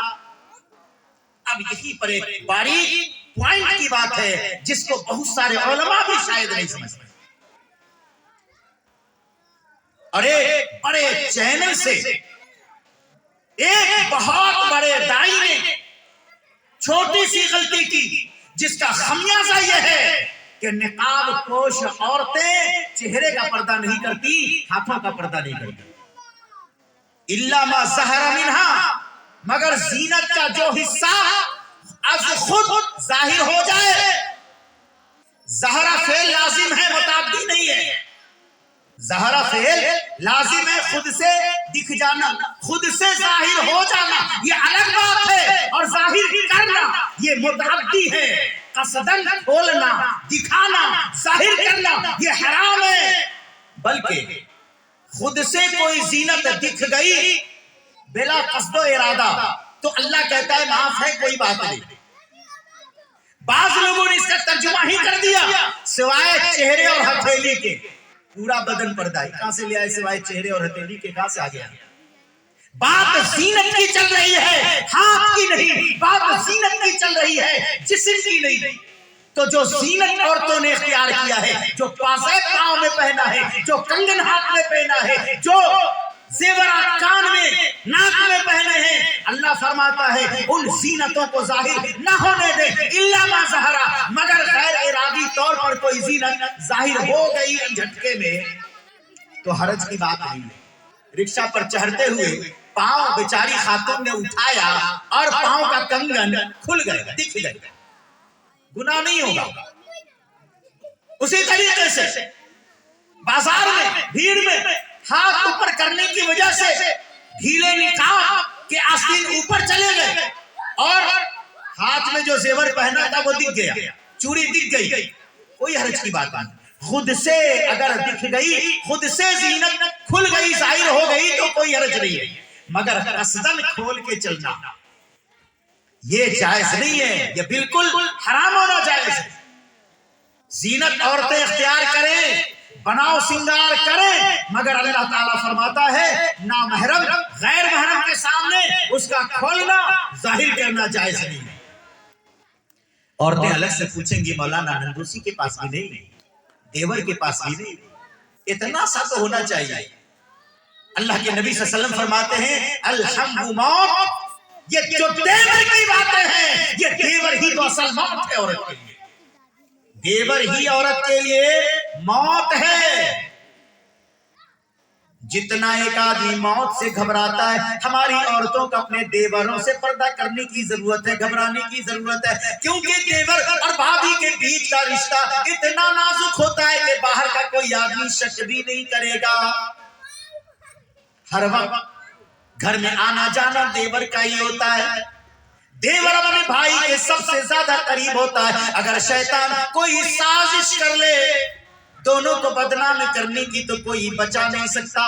اب یہی پر ایک باریک پوائنٹ کی بات ہے جس کو بہت سارے علماء بھی شاید نہیں سمجھتے، اور ایک بڑے چینل سے ایک بہت بڑے دائی نے چھوٹی سی غلطی کی جس کا خمیازہ یہ ہے کہ نقاب پوش عورتیں چہرے کا پردہ نہیں کرتی، ہاتھوں کا پردہ نہیں کرتی۔ الا ما ظہر منہا، مگر زینت کا جو حصہ از خود ظاہر ہو جائے، ظہرہ فعل لازم ہے متعدی نہیں ہے، ظہرہ فعل لازم ہے خود سے دکھ جانا، خود سے ظاہر ہو جانا یہ الگ بات ہے، اور ظاہر کرنا یہ متعدی ہے، قصدن کھولنا دکھانا ظاہر کرنا یہ حرام ہے، بلکہ خود سے کوئی زینت دکھ گئی بلا قصد و ارادہ تو اللہ کہتا ہے معاف ہے، کوئی بات نہیں۔ بعض لوگوں نے اس کا ترجمہ ہی کر دیا سوائے چہرے اور ہتھیلی کے پورا بدن پردہ ہے، کہاں سے لیا ہے سوائے چہرے اور ہتھیلی کے، کہاں سے آ گیا؟ بات زینت کی چل رہی ہے، ہاتھ کی نہیں، بات زینت کی چل رہی ہے، جسم کی نہیں۔ تو جو زینت عورتوں نے اختیار کیا ہے، جو پاسے پاؤں میں پہنا ہے، جو کنگن ہاتھ میں پہنا ہے، جو زیورات کان میں ناک میں پہنے ہیں، اللہ فرماتا ہے ان زینتوں کو ظاہر نہ ہونے دے، الا ما ظہرا، مگر غیر ارادی طور پر کوئی زینت ظاہر ہو گئی جھٹکے میں تو حرج کی بات نہیں ہے۔ رکشہ پر چڑھتے ہوئے پاؤں بیچاری خاتون نے اٹھایا اور پاؤں کا کنگن کھل گئے، دکھ گئے، گناہ نہیں ہوگا۔ اسی طریقے سے بازار میں بھیڑ میں ہاتھ اوپر کرنے کی وجہ سے ڈھیلے نقاب کے آستین اوپر چلے گئے اور ہاتھ میں جو زیور پہنا تھا وہ دکھ گیا، چوڑی دکھ گئی، کوئی حرج کی بات نہیں۔ خود سے اگر دکھ گئی، خود سے زینت کھل گئی، ظاہر ہو گئی تو کوئی حرج نہیں ہے، مگر قصدن کھول کے چلنا یہ جائز نہیں ہے، یہ بالکل حرام ہونا جائز ہے۔ زینت عورتیں اختیار کریں، بناؤ سنگار کریں، مگر اللہ تعالیٰ فرماتا ہے نامحرم غیر محرم کے سامنے اس کا کھولنا ظاہر کرنا جائز نہیں ہے۔ عورتیں الگ سے پوچھیں گی مولانا نندوسی کے پاس بھی نہیں، دیور کے پاس بھی نہیں، اتنا سا تو ہونا چاہیے۔ اللہ کے نبی صلی اللہ علیہ وسلم فرماتے ہیں الحم موت، یہ جو دیور کی باتیں ہیں یہ دیور ہی تو اصل موت ہے عورت کے لیے، دیور ہی عورت کے لیے موت ہے۔ جتنا ایک آدمی موت سے گھبراتا ہے، ہماری عورتوں کو اپنے دیوروں سے پردہ کرنے کی ضرورت ہے، گھبرانے کی ضرورت ہے، کیونکہ دیور اور بھابھی کے بیچ کا رشتہ اتنا نازک ہوتا ہے کہ باہر کا کوئی آدمی شک بھی نہیں کرے گا۔ ہر وقت گھر میں آنا جانا دیور کا ہی ہوتا ہے، دیور اپنے بھائی کے سب سے زیادہ قریب ہوتا ہے، اگر شیطان کوئی سازش کر لے دونوں کو بدنام کرنے کی تو کوئی بچا نہیں سکتا۔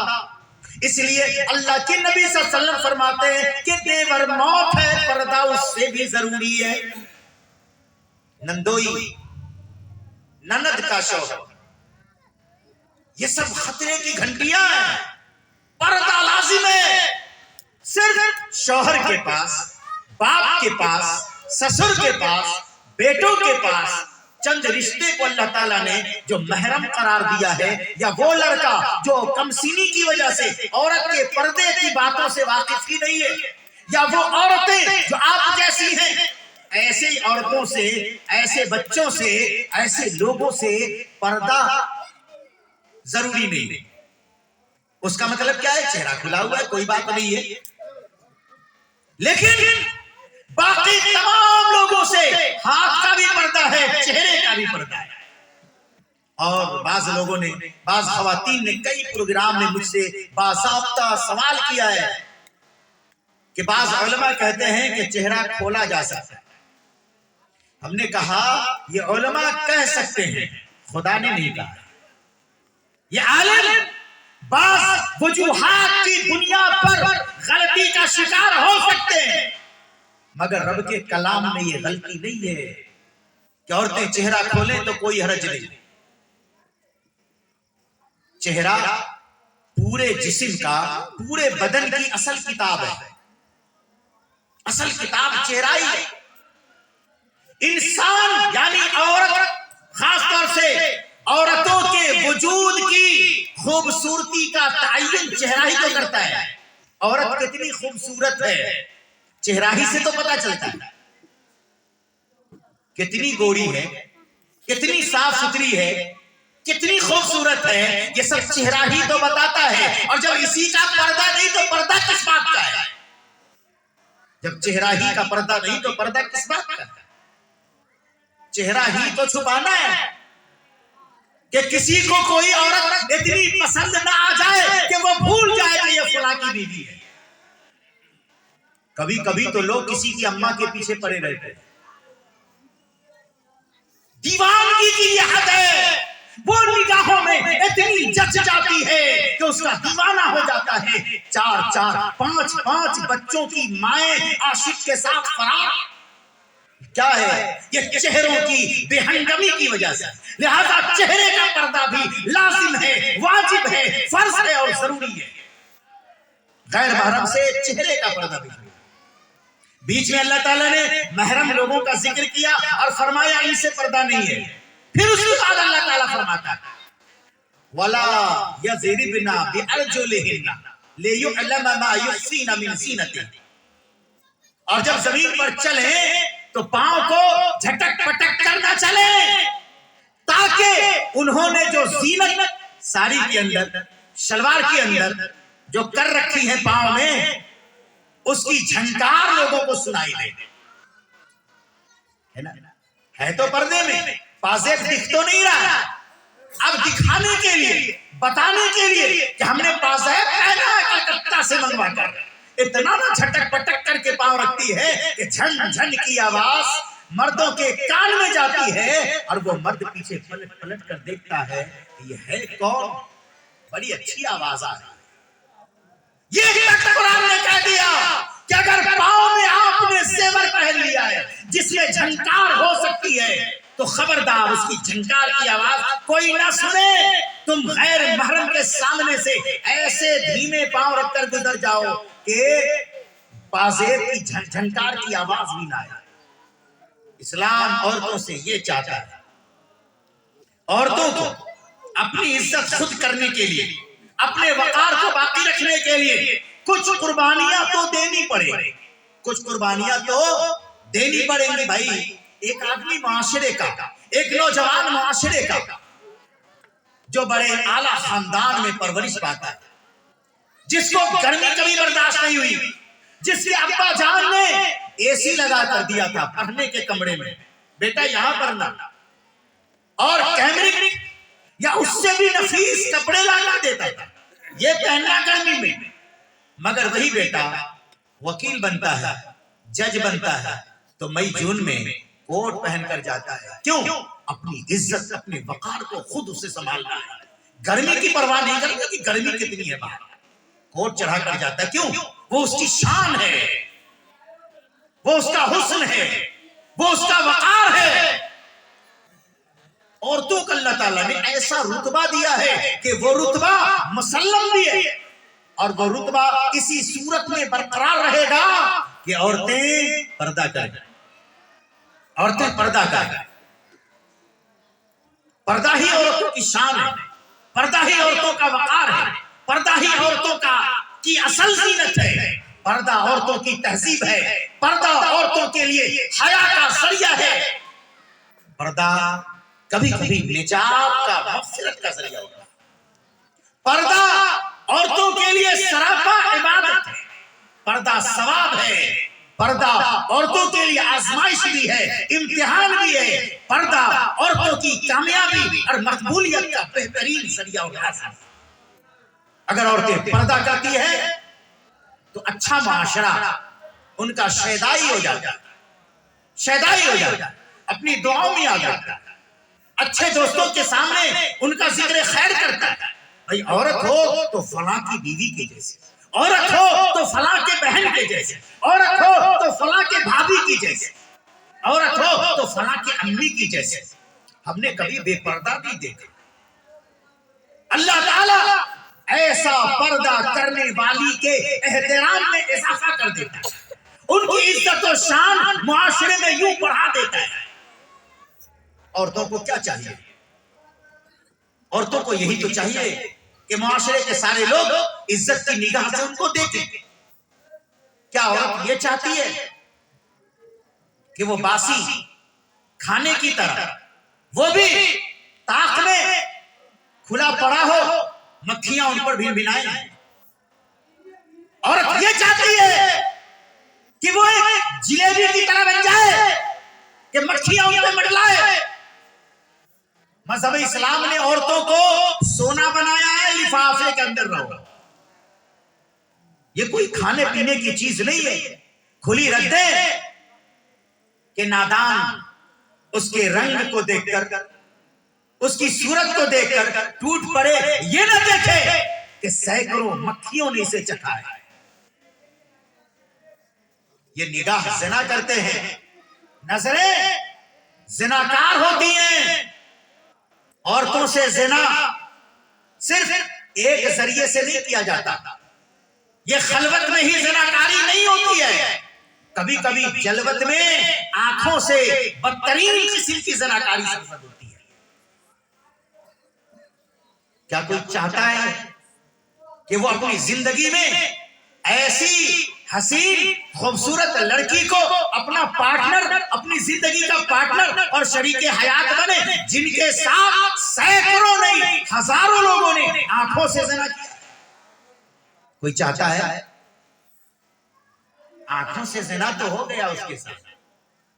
اس لیے اللہ کے نبی صلی اللہ علیہ وسلم فرماتے ہیں کہ دیور موت ہے، پردہ اس سے بھی ضروری ہے۔ نندوئی، نند کا شوہر، یہ سب خطرے کی گھنٹیاں ہیں، پردہ لازم ہے۔ صرف شوہر کے پاس، باپ کے پاس، سسر کے پاس، بیٹوں کے پاس چند رشتے کو اللہ تعالیٰ نے جو محرم قرار دیا ہے، یا وہ لڑکا جو کم سینی کی وجہ سے عورت کے پردے کی باتوں سے واقف ہی نہیں ہے، یا وہ عورتیں جو آپ جیسی ہیں ایسے عورتوں سے، ایسے بچوں سے، ایسے لوگوں سے پردہ ضروری نہیں. اس کا مطلب کیا ہے؟ چہرہ کھلا ہوا ہے، کوئی بات نہیں ہے. لیکن باقی تمام لوگوں سے ہاتھ کا بھی پردہ ہے، چہرے کا بھی پردہ ہے. اور بعض لوگوں نے، بعض خواتین نے کئی پروگرام میں مجھ سے باضابطہ سوال کیا ہے کہ بعض علماء کہتے ہیں کہ چہرہ کھولا جا سکتا ہے. ہم نے کہا یہ علماء کہہ سکتے ہیں، خدا نے نہیں کہا. یہ عالم بعض وجوہات کی بنیاد پر غلطی کا شکار ہو سکتے ہیں، مگر رب کے کلام میں یہ غلطی نہیں ہے کہ عورتیں چہرہ کھولیں تو کوئی حرج نہیں. چہرہ پورے جسم کا، پورے بدن کی اصل کتاب ہے. اصل کتاب چہرہ ہی ہے. انسان یعنی عورت، خاص طور سے عورتوں کے وجود کی خوبصورتی کا تعین چہرہ ہی تو کرتا ہے. عورت کتنی خوبصورت ہے چہرہ ہی سے تو پتا چلتا ہے. کتنی گوری ہے، کتنی صاف ستھری ہے، کتنی خوبصورت ہے، یہ سب چہرہ ہی تو بتاتا ہے. اور جب اسی کا پردہ نہیں تو پردہ کس بات کا ہے؟ جب چہرہ ہی کا پردہ نہیں تو پردہ کس بات کا ہے؟ چہرہ ہی تو چھپانا ہے کہ کسی کو کوئی عورت اتنی پسند نہ آ جائے کہ وہ بھول جائے کہ یہ فلاں کی بیوی ہے. کبھی کبھی تو لوگ کسی کی اماں کے پیچھے پڑے رہتے ہیں. دیوانگی کی یہ حد ہے، وہ نگاہوں میں اتنی جچ جاتی ہے کہ اس کا دیوانہ ہو جاتا ہے. 4-4 5-5 بچوں کی مائیں عاشق کے ساتھ فرار. کیا ہے؟ یہ چہروں کی بے ہنگمی کی وجہ سے. لہذا چہرے کا پردہ بھی لازم ہے، واجب ہے، فرض ہے اور ضروری ہے. غیر محرم سے چہرے کا پردہ بھی. بیچ میں اللہ تعالیٰ نے محرم لوگوں کا ذکر کیا اور فرمایا ان سے پردہ نہیں ہے. پھر اس کے بعد اللہ تعالیٰ فرماتا ہے وَلَا يَضْرِبْنَ بِأَرْجُلِهِنَّ لِيُعْلَمَ مَا يُخْفِينَ مِنْ زِینَتِهِنَّ. اور جب زمین پر چلیں تو پاؤں کو جھٹک پٹک کرنا چلیں تاکہ انہوں نے جو زینت ساری کے اندر، شلوار کے اندر جو کر رکھی ہے پاؤں میں، اس کی جھنکار لوگوں کو سنائی دے. ہے تو پردے میں، پازیب دکھ تو نہیں رہا. اب دکھانے کے لیے، بتانے کے لیے کہ ہم نے پازیب پہنا ہے کلکتہ سے منگوا کر، اتنا نہ جھٹک پٹک کر کے پاؤں رکھتی ہے کہ جھن جھن کی آواز مردوں کے کان میں جاتی ہے اور وہ مرد پیچھے پلٹ پلٹ کر دیکھتا ہے کہ یہ ہے کون؟ بڑی اچھی آواز آ رہی ہے. یہ قرآن نے کہہ دیا کہ اگر پاؤں میں آپ نے زیور پہن لیا ہے جس میں جھنکار ہو سکتی ہے تو خبردار اس کی جھنکار کی آواز کوئی نہ سنے. تم غیر محرم کے سامنے سے ایسے دھیمے پاؤں رکھ کر گزر جاؤ کہ پازیب کی جھنکار کی آواز بھی نہ آئے. اسلام عورتوں سے یہ چاہتا ہے، عورتوں کو اپنی عزت خود کرنے کے لیے، اپنے وقار کو باقی رکھنے کے لیے کچھ قربانیاں تو دینی پڑے. کچھ قربانیاں تو دینی پڑیں گی بھائی. ایک آدمی معاشرے کا، ایک نوجوان معاشرے کا جو بڑے اعلیٰ خاندان میں پرورش پاتا ہے، جس کو گرمی کبھی برداشت نہیں ہوئی، جس کے ابا جان نے اے سی لگا کر دیا تھا پڑھنے کے کمرے میں، بیٹا یہاں پڑھنا، اور کیمرک یا اس سے بھی نفیس کپڑے لانا دیتا تھا یہ پہننا گرمی میں. مگر وہی بیٹا وکیل بنتا ہے، جج بنتا ہے تو مئی جون میں کوٹ پہن کر جاتا ہے. کیوں؟ اپنی عزت، اپنے وقار کو خود اسے سنبھالنا ہے. گرمی کی پرواہ نہیں کرتا کہ گرمی کتنی ہے باہر، کوٹ چڑھا کر جاتا ہے. کیوں؟ وہ اس کی شان ہے، وہ اس کا حسن ہے، وہ اس کا وقار ہے. عورتوں کو اللہ تعالیٰ نے ایسا رتبہ دیا ہے کہ وہ رتبہ مسلم بھی ہے اور وہ رتبہ اسی صورت میں برقرار رہے گا کہ عورتیں پردہ کریں. عورتیں پردہ کریں. پردہ ہی عورتوں کی شان ہے، پردہ ہی عورتوں کا وقار ہے، پردہ ہی عورتوں کی اصل زینت ہے. پردہ عورتوں کی تہذیب ہے، پردہ عورتوں کے لیے حیا کا ذریعہ ہے، پردہ کبھی کبھی نجات کا، مغفرت کا ذریعہ ہوتا ہے، پردہ عورتوں کے لیے سراپا عبادت ہے، پردہ ثواب ہے، پردہ عورتوں کے لیے آزمائش بھی ہے، امتحان بھی ہے، پردہ عورتوں کی کامیابی اور مقبولیت کا بہترین ذریعہ ہوتا ہے۔ اگر عورتیں پردہ کرتی ہے تو اچھا معاشرہ ان کا شیدائی ہو جاتا ہے، شیدائی ہو جاتا ہے، اپنی دعاؤں میں یاد رکھتا ہے، اچھے دوستوں کے سامنے ان کا ذکر خیر کرتا ہے۔ بھئی عورت ہو تو فلاں کی بیوی کے جیسے، عورت ہو تو فلاں کے بہن کے جیسے، عورت ہو تو فلاں کے بھابھی کی جیسے، عورت ہو تو فلاں کے امی کی جیسے۔ ہم نے کبھی بے پردہ نہیں دیکھا۔ اللہ تعالیٰ ایسا پردہ کرنے والی کے احترام میں اضافہ کر دیتا ہے، ان کی عزت و شان معاشرے میں یوں بڑھا دیتا ہے۔ عورتوں کو کیا چاہیے؟ عورتوں کو یہی تو چاہیے کہ معاشرے کے سارے لوگ عزت کی نگاہ سے ان کو دیکھیں۔ کیا عورت یہ چاہتی ہے کہ وہ باسی کھانے کی طرح، وہ بھی طاق میں کھلا پڑا ہو، مکھیاں ان پر بھنبھنائیں؟ عورت یہ چاہتی ہے کہ وہ ایک جلیبی کی طرح بن جائے کہ مکھیاں ان پہ منڈلائے؟ مذہب اسلام نے عورتوں کو سونا بنایا ہے، لفافے کے اندر رہو۔ یہ کوئی کھانے پینے کی چیز نہیں ہے، کھلی رکھ دے کہ نادان اس کے رنگ کو دیکھ کر، اس کی صورت کو دیکھ کر ٹوٹ پڑے، یہ نہ دیکھے کہ سینکڑوں مکھیوں نے اسے چکھا ہے۔ یہ نگاہ زنا کرتے ہیں، نظریں زناکار ہوتی ہیں۔ عورتوں سے زنا صرف ایک ذریعے سے نہیں کیا جاتا، یہ خلوت میں ہی زناکاری نہیں ہوتی ہے، کبھی کبھی جلوت میں آنکھوں سے بدترین قسم کی زناکاری سرزد ہوتی ہے۔ کیا کوئی چاہتا ہے کہ وہ اپنی زندگی میں ایسی حسین خوبصورت لڑکی کو اپنا پارٹنر، اپنی زندگی کا پارٹنر اور شریک حیات بنے، جن کے ساتھ سینکڑوں نہیں ہزاروں لوگوں نے آنکھوں سے زنا کیا؟ کوئی چاہتا ہے؟ آنکھوں سے زنا تو ہو گیا، اس کے ساتھ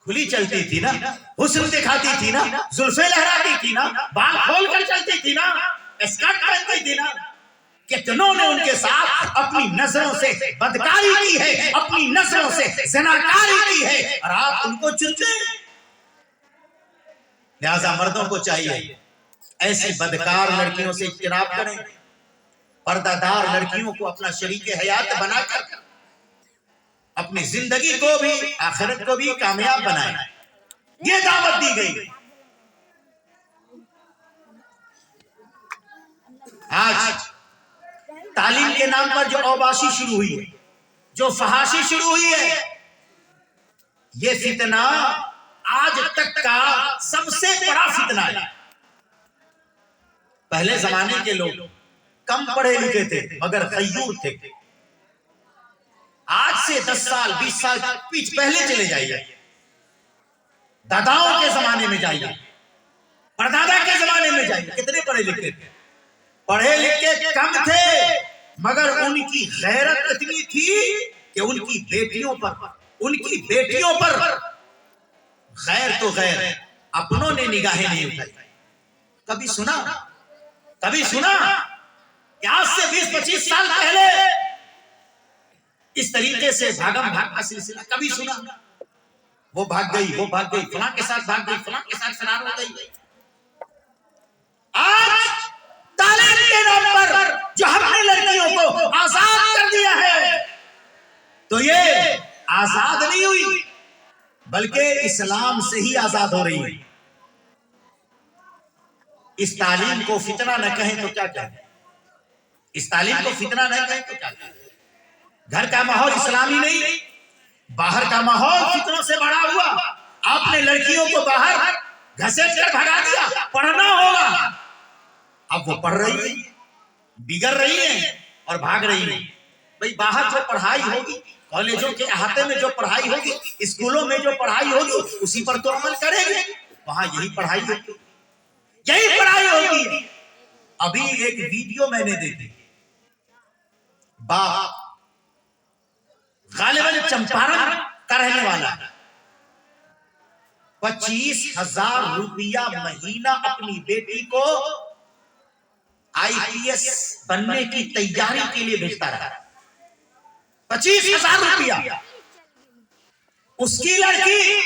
کھلی چلتی تھی نا، حسن دکھاتی تھی نا، زلفیں لہراتی تھی نا، بال کھول کر چلتی تھی نا، اسکرٹ پہنتی تھی نا۔ کتنوں نے ان کے ساتھ اپنی نظروں سے بدکاری کی ہے، اپنی نظروں سے زناکاری کی ہے، اور آپ ان کو چنتے ہیں۔ لہذا مردوں کو چاہیے ایسی بدکار لڑکیوں سے اجتناب کریں، پردہ دار لڑکیوں کو اپنا شریک حیات بنا کر اپنی زندگی کو بھی آخرت کو بھی کامیاب بنائیں۔ یہ دعوت دی گئی۔ آج تعلیم کے نام پر جو اوباشی شروع ہوئی ہے، جو فحاشی شروع ہوئی ہے، یہ فتنہ آج تک کا سب سے بڑا فتنہ ہے۔ پہلے زمانے کے لوگ کم پڑھے لکھے تھے مگر غیور تھے۔ آج سے 10 سال 20 سال پہلے چلے جائیے، داداؤں کے زمانے میں جائیے، پردادا کے زمانے میں جائیے، کتنے پڑھے لکھے تھے؟ پڑھے لکھے کم تھے مگر ان کی غیرت اتنی تھی کہ ان کی بیٹیوں پر غیر تو غیر اپنوں نے نگاہیں نہیں اٹھائی۔ کبھی سنا کہ آج سے 20-25 سال پہلے اس طریقے سے بھاگم بھاگ کا سلسلہ کبھی سنا؟ وہ بھاگ گئی، فلاں کے ساتھ بھاگ گئی، فلاں کے ساتھ فرار ہو گئی۔ آج تعلیم کے نام پر جو ہم نے لڑکیوں کو آزاد کر دیا ہے، تو یہ آزاد نہیں ہوئی بلکہ اسلام سے ہی آزاد ہو رہی ہے۔ اس تعلیم کو فتنہ نہ کہیں تو کیا کہیں؟ اس تعلیم کو فتنہ نہ کہیں تو کیا کہیں؟ گھر کا ماحول اسلامی نہیں، باہر کا ماحول فتنوں سے بڑا ہوا۔ آپ نے لڑکیوں کو باہر گھسیٹ کر بھگا دیا، پڑھنا ہوگا۔ اب وہ پڑھ رہی ہیں، بگڑ رہی ہیں اور بھاگ رہی ہیں۔ بھئی باہر جو پڑھائی ہوگی کالجوں کے احاطے میں جو پڑھائی ہوگی، اسکولوں میں جو پڑھائی ہوگی، اسی پر تو عمل کریں گے. وہاں یہی پڑھائی ہوگی، یہی پڑھائی ہوگی. ابھی ایک ویڈیو میں نے دیکھی، باپ غالباً چمپارن کا رہنے والا، 25,000 روپیہ مہینہ اپنی بیٹی کو IPS بننے کی تیاری کے لیے بھیجتا رہا. 25,000 روپیہ. اس کی لڑکی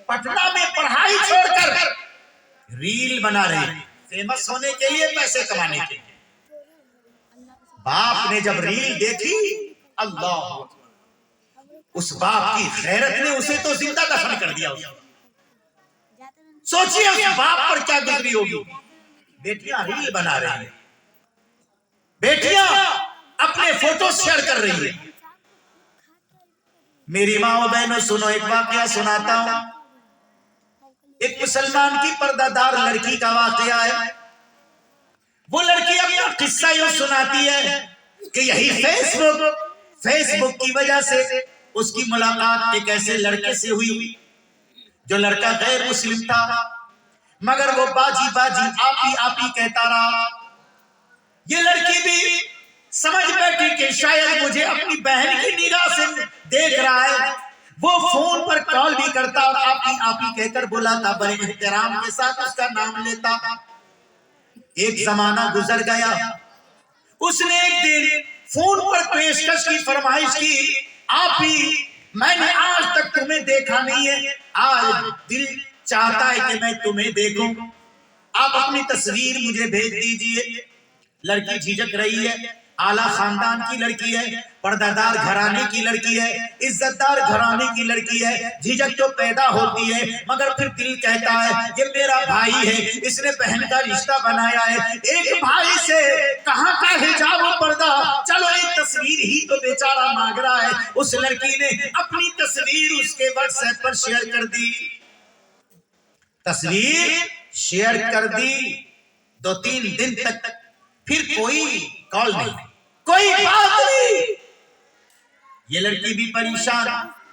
پٹنہ میں پڑھائی چھوڑ کر ریل بنا رہی، فیمس ہونے کے لیے، پیسے کمانے کے لیے. باپ نے جب ریل دیکھی، اللہ، اس باپ کی غیرت نے اسے تو زندہ دفن کر دیا. سوچئے اس باپ پر کیا گزری ہوگی. بیٹیاں ریل بنا رہی ہیں، بیٹیاں اپنے فوٹو شیئر کر رہی ہیں. میری ماں و بہنوں سنو، ایک واقعہ سناتا ہوں. ایک مسلمان کی پردہ دار لڑکی کا واقعہ ہے. وہ لڑکی اپنا قصہ یوں سناتی ہے کہ یہی فیس بک کی وجہ سے اس کی ملاقات ایک ایسے لڑکے سے ہوئی جو لڑکا غیر مسلم تھا، مگر وہ باجی باجی آپی کہتا رہا. یہ لڑکی بھی سمجھ بیٹھی کہ شاید مجھے اپنی بہن کی نگاہ سے دیکھ رہا ہے. وہ فون پر کال بھی کرتا اور آپی کہہ کر بلاتا، بڑے احترام کے ساتھ اس کا نام لیتا. ایک زمانہ گزر گیا. اس نے ایک دن فون پر پیشکش کی فرمائش کی، آپی میں نے آج تک تمہیں دیکھا نہیں ہے، آج دل چاہتا ہے کہ میں تمہیں دیکھوں، آپ اپنی تصویر مجھے بھیج دیجئے. لڑکی جھجک رہی ہے، اعلیٰ خاندان کی لڑکی ہے، پردہ دار گھرانے کی لڑکی ہے، عزت دار گھرانے کی لڑکی ہے. جھجک تو پیدا ہوتی ہے، مگر پھر دل کہتا ہے یہ میرا بھائی ہے، اس نے بہن کا رشتہ بنایا ہے. ایک بھائی سے کہاں کا حجاب و پردہ، چلو ایک تصویر ہی تو بیچارہ مانگ رہا ہے. اس لڑکی نے اپنی تصویر اس کے واٹس ایپ پر شیئر کر دی. تصویر شیئر کر دی. 2-3 دن تک پھر کوئی کال نہیں، کوئی بات نہیں. یہ لڑکی بھی پریشان،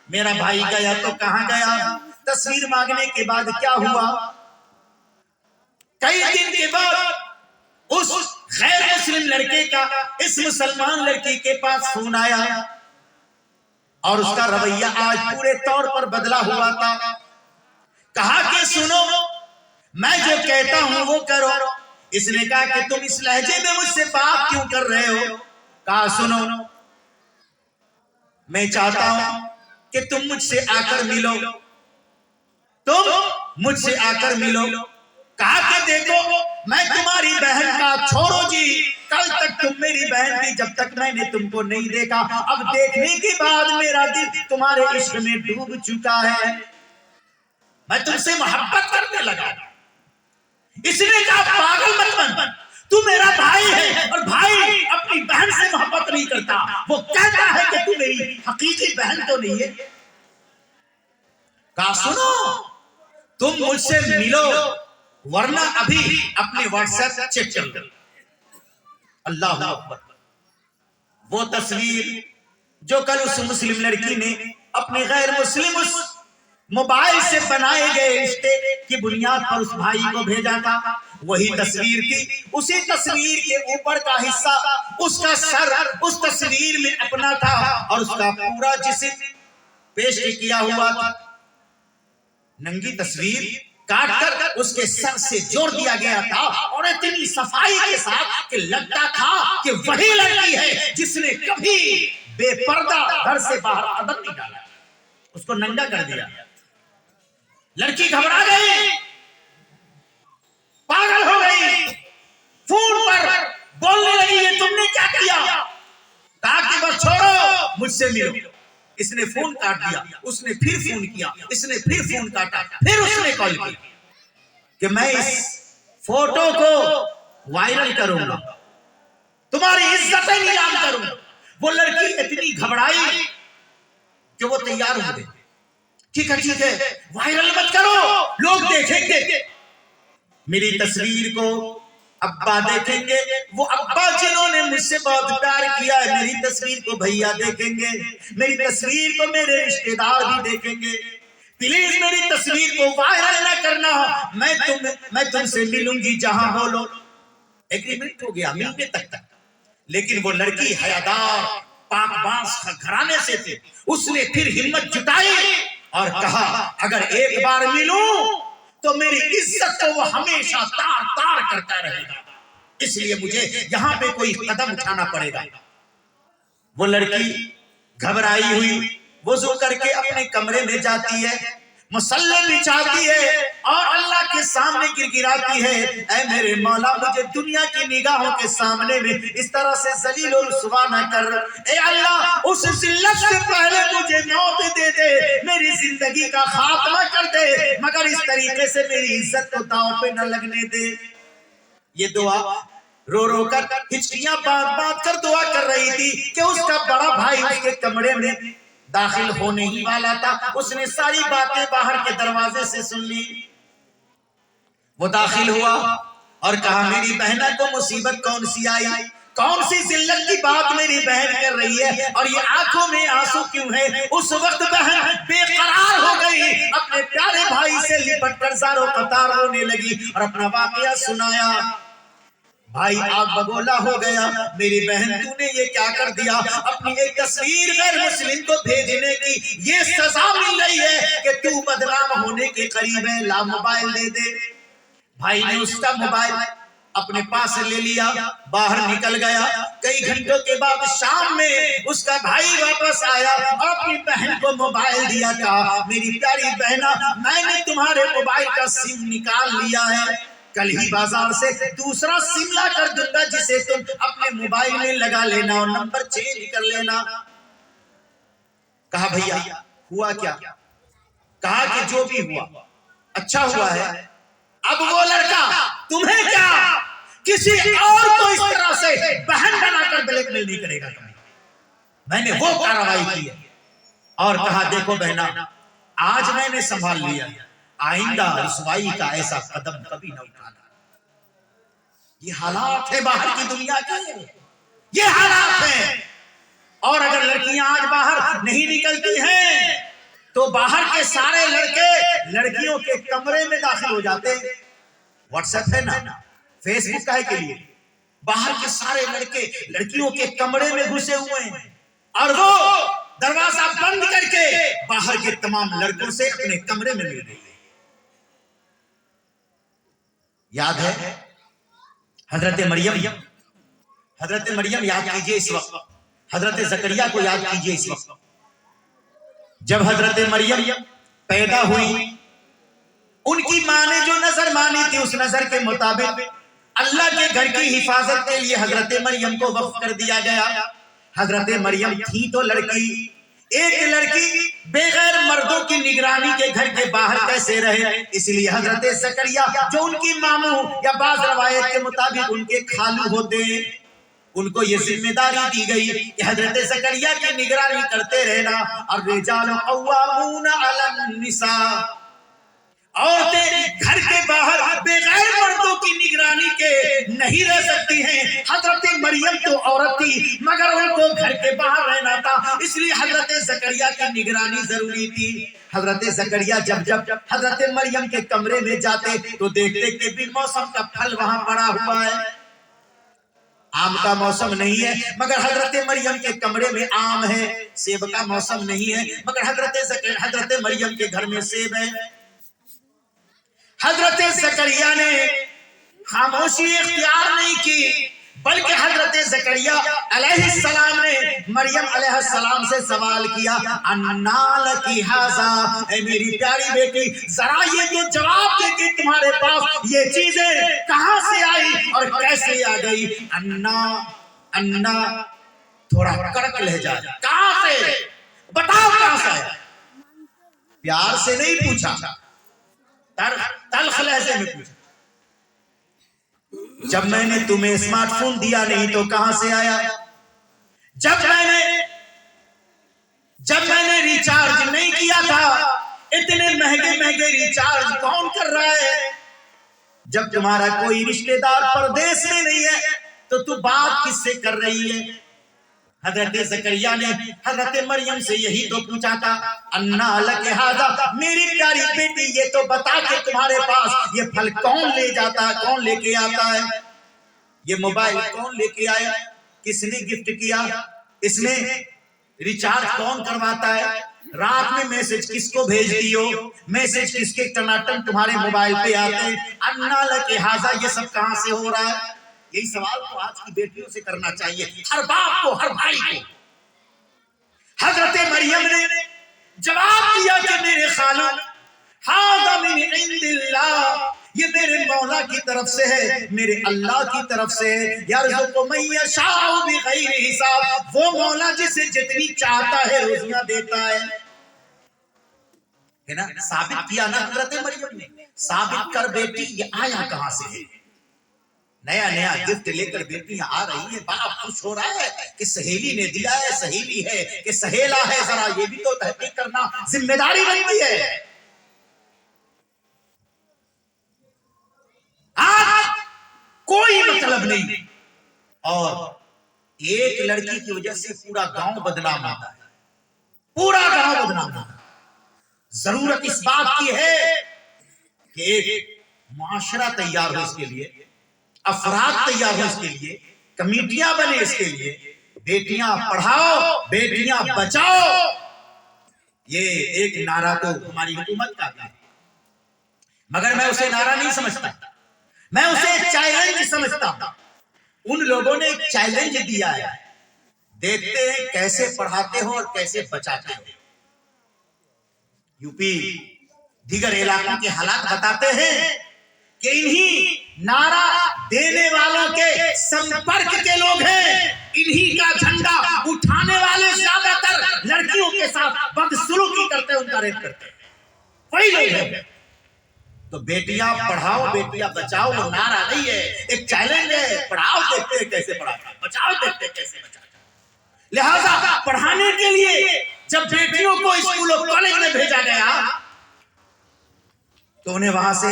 میرا بھائی گیا تو کہاں گیا. تصویر مانگنے کے بعد کیا ہوا، کئی دن کے بعد اس غیر مسلم لڑکے کا اس مسلمان لڑکی کے پاس فون آیا، اور اس کا رویہ آج پورے طور پر بدلا ہوا تھا. کہا کہ سنو، میں جو کہتا ہوں وہ کرو. اس نے کہا کہ تم اس لہجے میں مجھ سے بات کیوں کر رہے ہو. کہا سنو، میں چاہتا ہوں کہ تم مجھ سے آ کر ملو، تم مجھ سے آ کر ملو. کہا کہ دیکھو میں تمہاری بہن کا، چھوڑو جی کل تک تم میری بہن تھی جب تک میں نے تم کو نہیں دیکھا، اب دیکھنے کے بعد میرا دل تمہارے عشق میں ڈوب چکا ہے، میں تم سے محبت کرنے لگا. اس نے کہا پاگل مت بن، تو میرا بھائی ہے اور بھائی اپنی بہن سے محبت نہیں کرتا، وہ کہتا ہے کہ تو میری حقیقی بہن تو نہیں ہے. کہا سنو تم مجھ سے ملو ورنہ ابھی اپنے واٹس ایپ چیک کر لو. اللہ اکبر. وہ تصویر جو کل اس مسلم لڑکی نے اپنے غیر مسلم اس موبائل سے بنائے گئے رشتے کی بنیاد پر اس بھائی کو بھیجا تھا، وہی تصویر تھی. اسی تصویر کے اوپر کا حصہ اس کا سر اس تصویر میں اپنا تھا اور اس کا پورا جسم پیش کیا ہوا تھا. ننگی تصویر کاٹ کر اس کے سر سے جوڑ دیا گیا تھا اور اتنی صفائی کے ساتھ کہ لگتا تھا کہ وہی لڑکی ہے جس نے کبھی بے پردہ گھر سے باہر قدم نہیں ڈالا. اس کو ننگا کر دیا. لڑکی گھبرا گئی، پاگل ہو گئی، فون پر بولنے لگی یہ تم نے کیا کیا. کہا کہ بس چھوڑو مجھ سے ملو. اس نے فون کاٹ دیا، اس نے پھر فون کیا، اس نے پھر فون کاٹا، پھر اس نے کال کی کہ میں اس فوٹو کو وائرل کروں گا، تمہاری عزتیں نیلام کروں گا. وہ لڑکی اتنی گھبرائی کہ وہ تیار ہو گئی. ٹھیک ہے وائرل مت کرو، لوگ دیکھیں گے. میری تصویر کو ابا دیکھیں گے، وہ ابا جنہوں نے مجھ سے بہت پیار کیا ہے، میری تصویر کو بھیا دیکھیں گے، میری تصویر کو میرے رشتہ دار بھی دیکھیں گے. پلیز میری تصویر کو وائرل نہ کرنا، میں تم سے ملوں گی جہاں بولو. ایگریمنٹ ہو گیا ملنے تک. لیکن وہ لڑکی حیادار پاک باز گھرانے سے تھے. اس نے پھر ہمت جٹائی اور کہا اگر ایک بار ملوں تو میری عزت کو وہ ہمیشہ تار تار کرتا رہے گا، اس لیے مجھے یہاں پہ کوئی قدم اٹھانا پڑے گا. وہ لڑکی گھبرائی ہوئی وضو کر کے اپنے کمرے میں جاتی ہے، مصلی بچھاتی ہے اور اللہ کے سامنے گڑگڑاتی ہے، اے میرے مولا مجھے دنیا کی نگاہوں کے سامنے میں اس طرح سے ذلیل و رسوا نہ کر. اے اللہ اس ذلت سے پہلے مجھے موت دے دے، میری زندگی کا خاتمہ کر دے، مگر اس طریقے سے میری عزت کو داؤ پہ نہ لگنے دے. یہ دعا رو رو کر ہچکیاں باندھ کر دعا کر رہی تھی کہ اس کا بڑا بھائی اس کے کمرے میں داخل ہونے ہی والا تھا. اس نے ساری باتیں باہر کے دروازے سے سن لی. وہ داخل ہوا اور کہا میری بہنہ کو مصیبت کون سی آئی، کون سی ذلت کی بات میری بہن کر رہی ہے اور یہ آنکھوں میں آنسو کیوں ہے. اس وقت بہن بے قرار ہو گئی، اپنے پیارے بھائی سے لپٹ کر زاروں قطار رونے لگی اور اپنا واقعہ سنایا. بھائی آگ بگولا ہو گیا، میری بہن تو نے یہ کیا کر دیا، اپنی ایک تصویر غیر مسلم کو بھیجنے کی یہ سزا مل رہی ہے کہ تو بدنام ہونے کے قریب ہے، لا موبائل دے دے. بھائی نے اس کا موبائل اپنے پاس لے لیا، باہر نکل گیا. کئی گھنٹوں کے بعد شام میں اس کا بھائی واپس آیا اور اپنی بہن کو موبائل دیا. کہا میری پیاری بہنہ میں نے تمہارے موبائل کا سم نکال لیا ہے، کل ہی بازار سے دوسرا سم لا کر دوں گا جسے تم اپنے موبائل میں لگا لینا اور نمبر چینج کر لینا. کہا بھیا ہوا کیا؟ کہا کہ جو بھی ہوا اچھا ہوا ہے. اب وہ لڑکا تمہیں کیا کسی اور کو اس طرح سے بہن بنا کر بلیک میل نہیں کرے گا. میں نے وہ کارروائی کی ہے اور کہا دیکھو بہنا آج میں نے سنبھال لیا، آئندہ رسوائی کا ایسا قدم کبھی نہ اٹھانا. یہ حالات ہے باہر کی دنیا کے، یہ حالات ہیں. اور اگر لڑکیاں آج باہر نہیں نکلتی ہیں تو باہر کے سارے لڑکے لڑکیوں کے کمرے میں داخل ہو جاتے ہیں. واٹس ایپ ہے نا، فیس بک کا ہے کے لیے باہر کے سارے لڑکے لڑکیوں کے کمرے میں گھسے ہوئے ہیں اور وہ دروازہ بند کر کے باہر کے تمام لڑکوں سے اپنے کمرے میں مل رہی ہے. یاد ہے حضرت مریم یاد کیجئے اس وقت، حضرت زکریا کو یاد کیجئے اس وقت. جب حضرت مریم پیدا ہوئی ان کی ماں نے جو نظر مانی تھی اس نظر کے مطابق اللہ کے گھر کی حفاظت کے لیے حضرت مریم کو وقف کر دیا گیا. حضرت مریم تھی تو لڑکی، ایک لڑکی بغیر مردوں کی نگرانی کے گھر کے باہر کیسے رہے؟ اس لیے حضرت زکریا جو ان کی ماموں یا بعض روایت کے مطابق ان کے خالو ہوتے ہیں، ان کو یہ ذمہ داری دی گئی کہ حضرت زکریا کی نگرانی کرتے رہنا. اور رجال قوامون علی النساء، عورتیں گھر کے باہر بغیر مردوں کی نگرانی کے نہیں رہ سکتی ہیں. حضرت مریم تو عورت تھی مگر ان کو گھر کے باہر رہنا تھا، اس لیے حضرت زکریا کی نگرانی ضروری تھی. حضرت زکریا جب حضرت مریم کے کمرے میں جاتے تو دیکھتے کہ بن موسم کا پھل وہاں پڑا ہوا ہے. آم کا موسم نہیں ہے مگر حضرت مریم کے کمرے میں آم ہے. سیب کا موسم نہیں ہے مگر حضرت مریم کے گھر میں سیب ہے. حضرت زکریا نے خاموشی اختیار نہیں کی بلکہ حضرت زکریا علیہ السلام نے مریم علیہ السلام سے سوال کیا انا لکی ھذا، اے میری پیاری بیٹی ذرا یہ تو جواب دے کہ تمہارے پاس یہ چیزیں کہاں سے آئی اور کیسے آ گئی. انا تھوڑا کڑک لہجہ، کہاں سے بتاؤ کہاں سے آیا. پیار سے نہیں پوچھا، تلخ لہجے میں پوچھا. جب میں نے تمہیں اسمارٹ فون دیا نہیں تو کہاں سے آیا؟ جب میں نے ریچارج نہیں کیا تھا، اتنے مہنگے ریچارج کون کر رہا ہے؟ جب تمہارا کوئی رشتہ دار پردیس میں نہیں ہے تو تو بات کس سے کر رہی ہے؟ حضرت زکریا نے حضرت مریم سے یہی تو پوچھا تھا، انا لک ھذا، میری پیاری بیٹی یہ تو بتا کہ تمہارے پاس یہ پھل کون لے جاتا ہے، کون لے کے آتا ہے، یہ موبائل کون لے کے آیا، کس نے گفٹ کیا، اس میں ریچارج کون کرواتا ہے، رات میں میسج کس کو بھیجتی ہو، میسج کس کے ٹناٹن تمہارے موبائل پہ آتے ہیں، انا لک ھذا، یہ سب کہاں سے ہو رہا ہے؟ یہی سوال تو آج کی بیٹیوں سے کرنا چاہیے، ہر باپ کو، ہر بھائی کو۔ حضرت مریم نے جواب دیا کہ میرے خالق، ھذا من عند اللہ، یہ میرے مولا کی طرف سے ہے، میرے اللہ کی طرف سے ہے، یرزق من یشاء بغیر حساب، وہ مولا جسے جتنی چاہتا ہے روزیاں دیتا ہے نا۔ ثابت کیا نا حضرت مریم نے، ثابت کر بیٹی یہ آیا کہاں سے ہے۔ نیا نیا گفٹ لے کر بیٹیاں آ رہی ہیں، باپ خوش ہو رہا ہے کہ سہیلی نے دیا ہے، سہیلی ہے کہ سہیلا ہے، ذرا یہ بھی تو تحقیق کرنا ذمہ داری بنتی ہے۔ آج کوئی مطلب نہیں، اور ایک لڑکی کی وجہ سے پورا گاؤں بدنام ہوتا ہے، پورا گاؤں بدنام ہوتا ہے۔ ضرورت اس بات کی ہے کہ ایک معاشرہ تیار ہو اس کے لیے، افراد تیار ہو اس کے لیے، کمیٹیاں بنے اس کے لیے، بیٹیاں پڑھاؤ، بیٹیاں بچاؤ۔ یہ ایک نعرہ تو ہماری حکومت کا ہے، مگر میں اسے نعرہ نہیں سمجھتا، میں اسے چیلنج سمجھتا ہوں۔ ان لوگوں نے ایک چیلنج دیا ہے، دیکھتے ہیں کیسے پڑھاتے ہو اور کیسے بچاتے ہو۔ یو پی دیگر علاقوں کے حالات بتاتے ہیں کہ انہی نعرہ دینے والوں کے سمپرک کے لوگ ہیں، انہی کا جھنڈا اٹھانے والے زیادہ تر لڑکیوں کے ساتھ بدسلوکی کرتے ہیں، ان کا ریپ کرتے ہیں، وہی لوگ ہیں۔ تو بیٹیاں پڑھاؤ، بیٹیاں بچاؤ وہ نعرہ نہیں ہے، ایک چیلنج ہے، پڑھاؤ دیکھتے ہیں کیسے پڑھاتا ہے، بچاؤ دیکھتے ہیں کیسے بچاتا ہے۔ لہذا پڑھانے کے لیے جب بیٹیوں کو اسکول اور کالج میں بھیجا گیا تو انہیں وہاں سے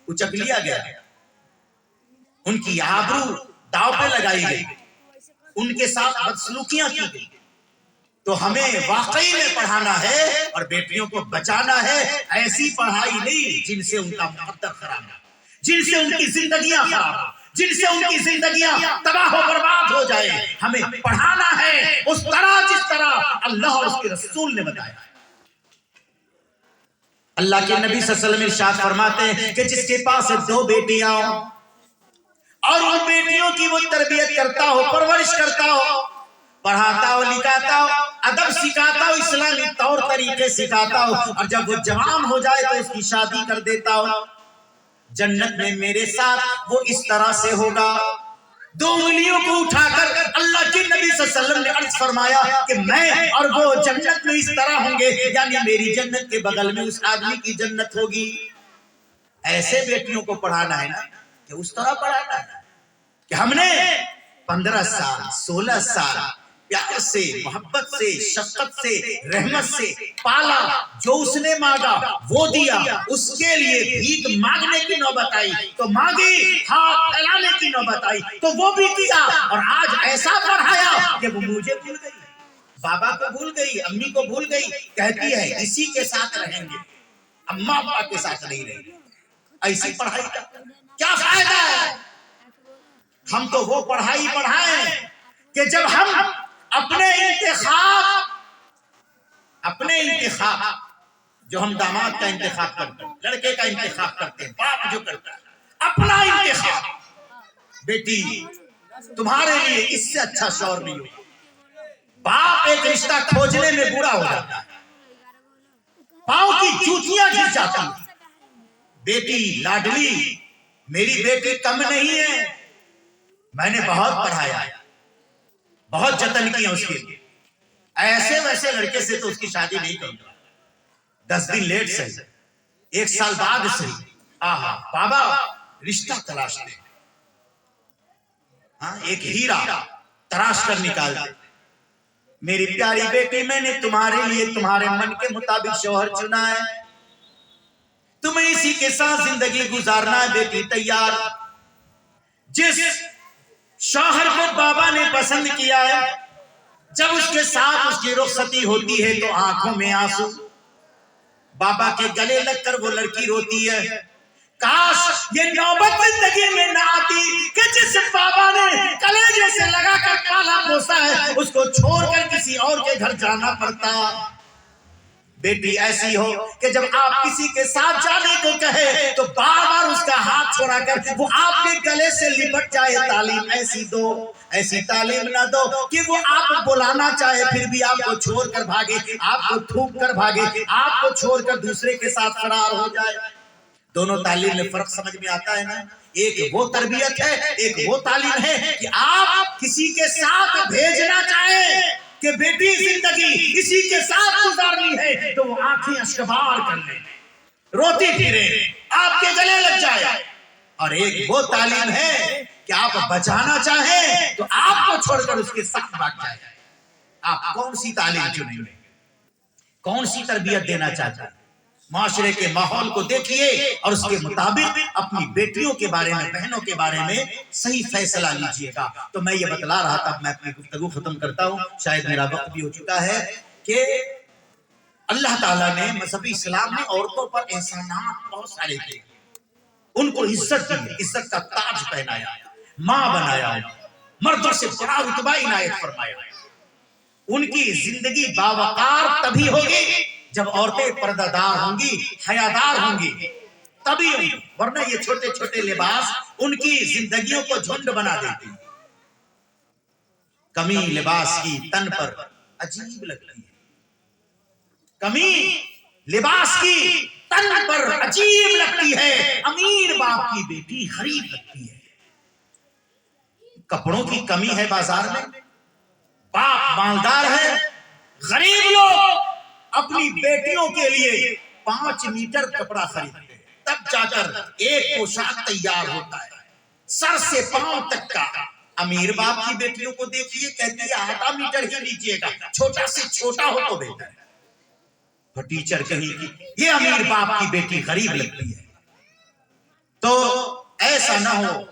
اچک لیا گیا، ان کی آبرو داؤ پہ لگائی گئی، ان کے ساتھ بدسلوکیاں کی گئی۔ تو ہمیں واقعی میں پڑھانا ہے اور بیٹیوں کو بچانا ہے، ایسی پڑھائی نہیں جن سے ان کا مقدر خراب ہو، جن سے ان کی زندگیاں خراب ہو، جن سے ان کی زندگیاں تباہ و برباد ہو جائے۔ ہمیں پڑھانا ہے اس طرح جس طرح اللہ اور اس کے رسول نے بتایا۔ اللہ کے نبی صلی اللہ علیہ وسلم ارشاد فرماتے ہیں کہ جس کے پاس 2 بیٹیاں ہوں اور ان بیٹیوں کی وہ تربیت کرتا ہو، پرورش کرتا ہو، پڑھاتا ہو، لکھاتا ہو، ادب سکھاتا ہو، اسلامی طور طریقے سکھاتا ہو، اور جب وہ جوان ہو جائے تو اس کی شادی کر دیتا ہو، جنت میں میرے ساتھ وہ اس طرح سے ہوگا۔ 2 انگلیوں کو اٹھا کر اللہ کے نبی صلی اللہ علیہ وسلم نے عرض فرمایا کہ میں اور وہ جنت میں اس طرح ہوں گے، یعنی میری جنت کے بغل میں اس آدمی کی جنت ہوگی۔ ایسے بیٹیوں کو پڑھانا ہے نا کہ اس طرح پڑھانا ہے کہ ہم نے 15 سال 16 سال پیار سے، محبت سے، شفقت سے، رحمت سے پالا، جو اس نے مانگا وہ دیا، اس کے لیے بھیک مانگنے کی نوبت آئی تو مانگی، ہاتھ پھیلانے کی نوبت آئی تو وہ بھی کیا، اور آج ایسا پڑھایا کہ وہ مجھے بھول گئی، بابا کو بھول گئی، امی کو بھول گئی، کہتی ہے اسی کے ساتھ رہیں گے، اماں ابا کے ساتھ نہیں رہیں گے۔ ایسی پڑھائی کا کیا فائدہ ہے؟ ہم تو وہ پڑھائی پڑھائیں کہ جب ہم اپنے انتخاب جو ہم داماد کا انتخاب کرتے ہیں، لڑکے کا انتخاب کرتے ہیں، باپ جو کرتا ہے اپنا انتخاب، بیٹی تمہارے لیے اس سے اچھا شوہر نہیں ہوگا۔ باپ ایک رشتہ کھوجنے میں برا ہو جاتا ہے، پاؤں کی جوتیاں گر جاتی ہیں۔ بیٹی لاڈلی، میری بیٹی کم نہیں ہے، میں نے بہت پڑھایا، بہت جتن کیا اس کے لیے، ایسے ویسے لڑکے سے تو اس کی شادی نہیں کروں گا، 10 دن لیٹ سے، 1 سال بعد سے، بابا رشتہ تلاش دے، ایک ہیرا تراش کر نکال دے۔ میری پیاری بیٹی، میں نے تمہارے لیے تمہارے من کے مطابق شوہر چنا ہے، تمہیں اسی کے ساتھ زندگی گزارنا ہے بیٹی تیار. جس شوہر کو بابا نے پسند کیا ہے جب اس کے ساتھ اس کی رخصتی ہوتی ہے تو آنکھوں میں آنسو, بابا کے گلے لگ کر وہ لڑکی روتی ہے. کاش یہ نوبت زندگی میں نہ آتی کہ جس بابا نے کلیجے سے لگا کر پالا پوسا ہے اس کو چھوڑ کر کسی اور کے گھر جانا پڑتا. بیٹی ایسی ہو کہ جب آپ کسی کے ساتھ جانے کو کہے تو بار بار اس کا ہاتھ چھوڑا کر وہ آپ کے گلے سے لپٹ جائے. تعلیم ایسی دو, ایسی تعلیم نہ دو کہ وہ آپ بلانا چاہے پھر بھی آپ کو چھوڑ کر بھاگے, آپ کو تھوک کر بھاگے, آپ کو چھوڑ کر دوسرے کے ساتھ فرار ہو جائے. دونوں تعلیم میں فرق سمجھ میں آتا ہے نا. ایک وہ تربیت ہے, ایک وہ تعلیم ہے کہ آپ کسی کے ساتھ بھیجنا چاہیں کہ بیٹی زندگی اسی کے ساتھ گزارنی ہے تو وہ آنکھیں اشکبار کر لیں, روتی پھرے, آپ کے گلے لگ جائے. اور ایک وہ تعلیم ہے کہ آپ بچانا چاہیں تو آپ کو چھوڑ کر اس کے ساتھ بھاگ جائے. آپ کون سی تعلیم چنیں گے, کون سی تربیت دینا چاہتے ہیں؟ معاشرے کے ماحول کو دیکھیے اور اس کے مطابق اپنی بیٹیوں کے بارے میں, بہنوں کے بارے میں صحیح فیصلہ لیجئے گا. تو میں یہ بتلا رہا تھا, میں اپنی گفتگو ختم کرتا ہوں, شاید میرا وقت بھی ہو چکا ہے, کہ اللہ تعالیٰ نے مذہب اسلام نے عورتوں پر احسانات بہت سارے کیے, ان کو عزت دی, عزت کا تاج پہنایا, ماں بنایا, مردوں سے بڑا رتبہ عنایت فرمایا. ان کی زندگی باوقار تبھی ہوگی جب عورتیں پردہ دار ہوں گی, حیادار ہوں گی, تبھی ہوں گی, ورنہ یہ چھوٹے چھوٹے لباس ان کی زندگیوں کو جھنڈ بنا دیتی. کمی لباس کی تن پر عجیب لگتی ہے, کمی لباس کی تن پر عجیب لگتی ہے, امیر باپ کی بیٹی غریب لگتی ہے. کپڑوں کی کمی ہے بازار میں, باپ مالدار ہے, غریب لوگ اپنی بیٹیوں کے لیے 5 میٹر کپڑا خریدتے ہیں, تب جا کر ایک پوشاک تیار ہوتا ہے سر سے پاؤں تک کا. امیر باپ کی بیٹیوں کو دیکھیے, کہتی ہے آدھا میٹر ہی لیجیے گا, چھوٹا سے چھوٹا ہو تو بہتر ہے. ٹیچر کہیں گی یہ امیر باپ کی بیٹی غریب لگتی ہے. تو ایسا نہ ہو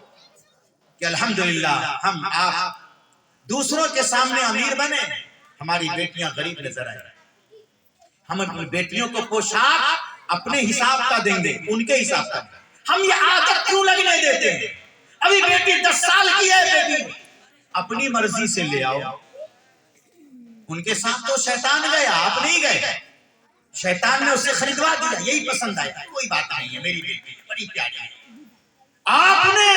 کہ الحمدللہ ہم آپ دوسروں کے سامنے امیر بنے, ہماری بیٹیاں غریب نظر آئے. ہم اپنی بیٹیوں کو پوشاک اپنے حساب کا دیں گے, ان کے حساب کا. ہم یہ عادت کیوں لگنے دیتے ہیں؟ ابھی بیٹی 10 سال کی ہے, بیٹی اپنی مرضی سے لے آؤ. ان کے ساتھ تو شیطان گیا, آپ نہیں گئے. شیطان نے اسے خریدوا دیا, یہی پسند آیا, کوئی بات نہیں ہے, میری بیٹی بڑی پیاری ہے. آپ نے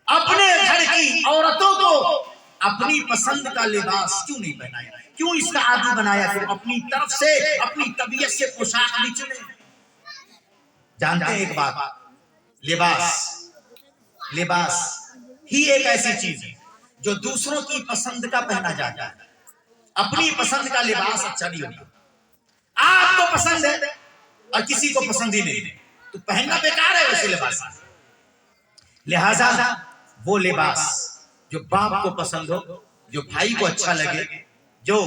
اپنے گھر کی عورتوں کو اپنی پسند کا لباس کیوں نہیں پہنایا, کیوں اس کا عادی بنایا کہ اپنی طرف سے, اپنی طبیعت سے پوشاک نہیں چنے. جانتے ہیں ایک بات, لباس ہی ایک ایسی چیز ہے جو دوسروں کی پسند کا پہنا جاتا ہے. اپنی پسند کا لباس اچھا نہیں ہوتا. آپ کو پسند ہے اور کسی کو پسند ہی نہیں, تو پہننا بیکار ہے ویسے لباس. لہذا وہ لباس جو باپ کو پسند ہو, جو بھائی کو اچھا لگے, جو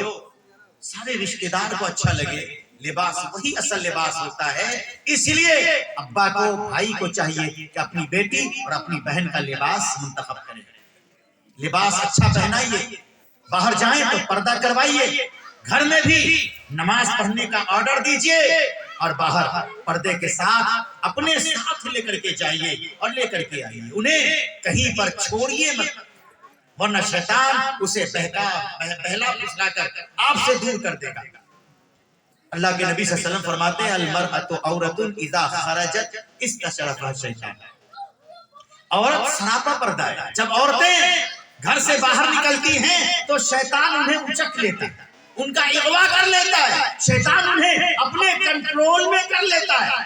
سارے رشتہ دار کو اچھا لگے, لباس وہی اصل لباس ہوتا ہے. اس لیے ابا کو, بھائی کو چاہیے کہ اپنی بیٹی اور اپنی بہن کا لباس منتخب کریں. لباس اچھا پہنائیے, باہر جائیں تو پردہ کروائیے, گھر میں بھی نماز پڑھنے کا آرڈر دیجئے, اور باہر پردے کے ساتھ اپنے ساتھ لے کر کے جائیے اور لے کر کے آئیے. انہیں کہیں پر چھوڑیے مت, ورنہ شیطان اسے بہلا پھسلا کر آپ سے دور کر دے گا. اللہ کے نبی صلی اللہ علیہ وسلم فرماتے ہیں المرأۃ عورۃ اذا خرجت استشرفها الشیطان. عورت سراپا پردہ ہے. جب عورتیں گھر سے باہر نکلتی ہیں تو شیطان انہیں اچک لیتا ہے, ان کا اغوا کر لیتا ہے, شیطان انہیں اپنے کنٹرول میں کر لیتا ہے.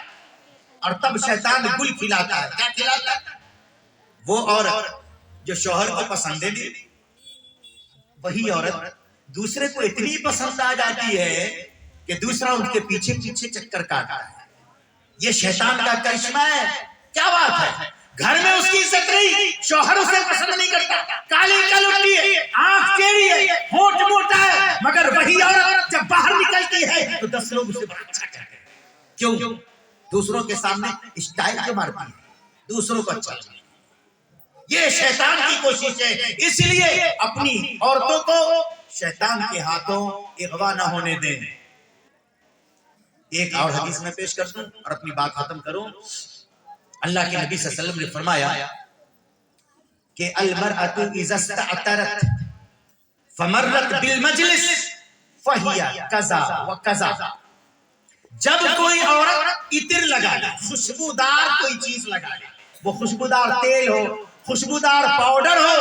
اور تب شیطان گل کھلاتا ہے. کیا کھلاتا ہے؟ وہ عورت جو شوہر کو پسند نہیں, وہی عورت دوسرے کو اتنی پسند آ جاتی ہے کہ دوسرا ان کے پیچھے پیچھے چکر کاٹتا ہے. یہ شیطان کا کرشمہ ہے. کیا بات ہے, گھر میں اس کی عزت نہیں, شوہر اسے پسند نہیں کرتا, کالی کلوٹی ہے, آنکھ ٹیڑھی ہے, ہونٹ موٹا ہے, مگر وہی عورت جب باہر نکلتی ہے تو 10 لوگ اسے بڑا اچھا کہتے ہیں. کیوں؟ دوسروں کے سامنے اسٹائل جو مارتی ہے، دوسروں کو اچھا لگتا ہے، یہ شیطان کی کوشش ہے۔ اس لیے اپنی عورتوں کو شیطان کے ہاتھوں اغوا نہ ہونے دیں۔ ایک اور حدیث میں پیش کر دوں اور اپنی بات ختم کروں۔ اللہ کے نبی صلی اللہ علیہ وسلم نے فرمایا کہ المرأة اذا استعطرت فمرت بالمجلس فہی کذا وکذا، جب کوئی عورت عطر لگا لے، خوشبودار کوئی چیز لگا لے، وہ خوشبودار تیل ہو، خوشبودار پاؤڈر ہو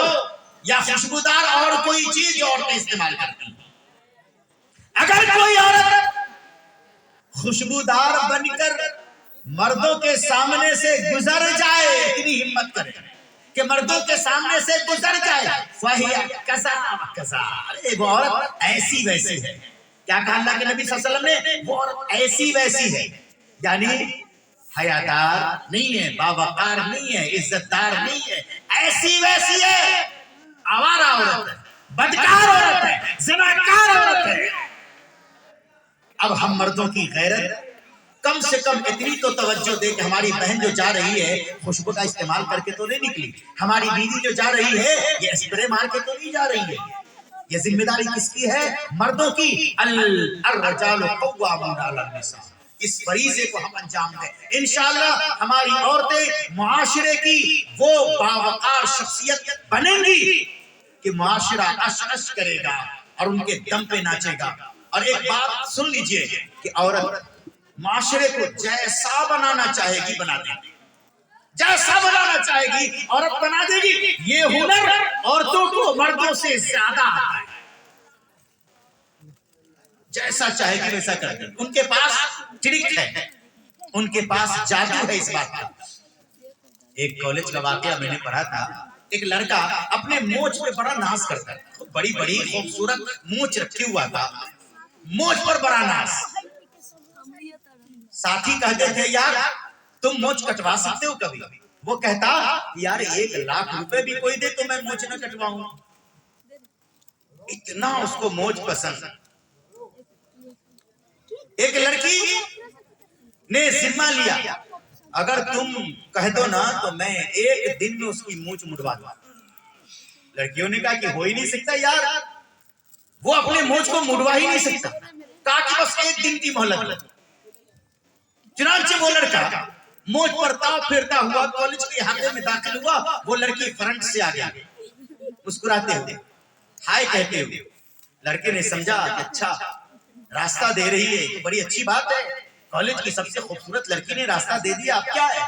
یا خوشبودار اور کوئی چیز جو عورتیں استعمال کرتی ہیں، اگر کوئی عورت خوشبودار بن کر مردوں کے سامنے سے گزر جائے، اتنی ہمت کرے کہ مردوں کے سامنے سے گزر جائے، فہی کذا وکذا، وہ عورت ایسی ویسی ہے۔ کیا کہا اللہ کے نبی صلی اللہ علیہ وسلم نے؟ وہ عورت ایسی ویسی ہے، یعنی حیادار نہیں ہے، باوقار نہیں ہے، عزت دار نہیں ہے، ایسی ویسی ہے، آوارہ عورت ہے، بدکار عورت ہے، زناکار عورت ہے۔ اب ہم مردوں کی غیرت کم سے کم اتنی تو توجہ دے کہ ہماری بہن جو جا رہی ہے خوشبو کا استعمال کر کے تو نہیں نکلی، ہماری بیوی جو جا رہی ہے یہ اسپرے مار کے تو نہیں جا رہی ہے۔ یہ ذمہ داری کس کی ہے؟ مردوں کی۔ الرجال قوامون علی النساء، اس فریضے کو ہم انجام دیں، انشاءاللہ ہماری عورتیں معاشرے کی وہ باوقار شخصیت بنیں گی کہ معاشرہ عش عش کرے گا اور ان کے دم پہ ناچے گا۔ اور ایک بات سن لیجئے کہ عورت معاشرے کو جیسا بنانا چاہے گی بنا دے گی، جیسا بنانا چاہے گی عورت بنا دے گی۔ یہ ہنر عورتوں کو مردوں سے زیادہ آتا ہے، جیسا چاہے گی ویسا کر دیں۔ ان کے پاس ٹرک ہے، ان کے پاس جادو ہے اس بات کا۔ ایک کالج کا واقعہ میں نے پڑھا تھا، ایک لڑکا اپنے مونچھ پہ بڑا ناز کرتا ہے، بڑی بڑی خوبصورت مونچھ رکھی ہوا تھا، مونچھ پر بڑا ناز۔ ساتھی کہتے تھے یار تم مونچھ کٹوا سکتے ہو کبھی؟ وہ کہتا یار 1,00,000 روپے بھی کوئی دے تو میں مونچھ نہ کٹواؤں، اتنا اس کو مونچھ پسند۔ ایک لڑکی نے ذمہ لیا اگر تم کہہ دو نا تو میں 1 دن میں اس کی مونچھ مڑوا دوں۔ لڑکیوں نے کہا کہ ہو ہی نہیں سکتا یار، وہ اپنے مونچھ کو مڑوا ہی نہیں سکتا، کہا کہ بس 1 دن کی مہلت لے۔ چنانچہ وہ لڑکا مونچھ پر تاؤ پھرتا ہوا کالج کے احاطے میں داخل ہوا، وہ لڑکی فرنٹ سے آگیا مسکراتے ہوئے، ہائے کہتے ہوئے۔ لڑکے نے سمجھا کہ اچھا راستہ دے رہی ہے، تو بڑی اچھی بات ہے، کالج کی سب سے خوبصورت لڑکی نے راستہ دے دیا، اب کیا ہے۔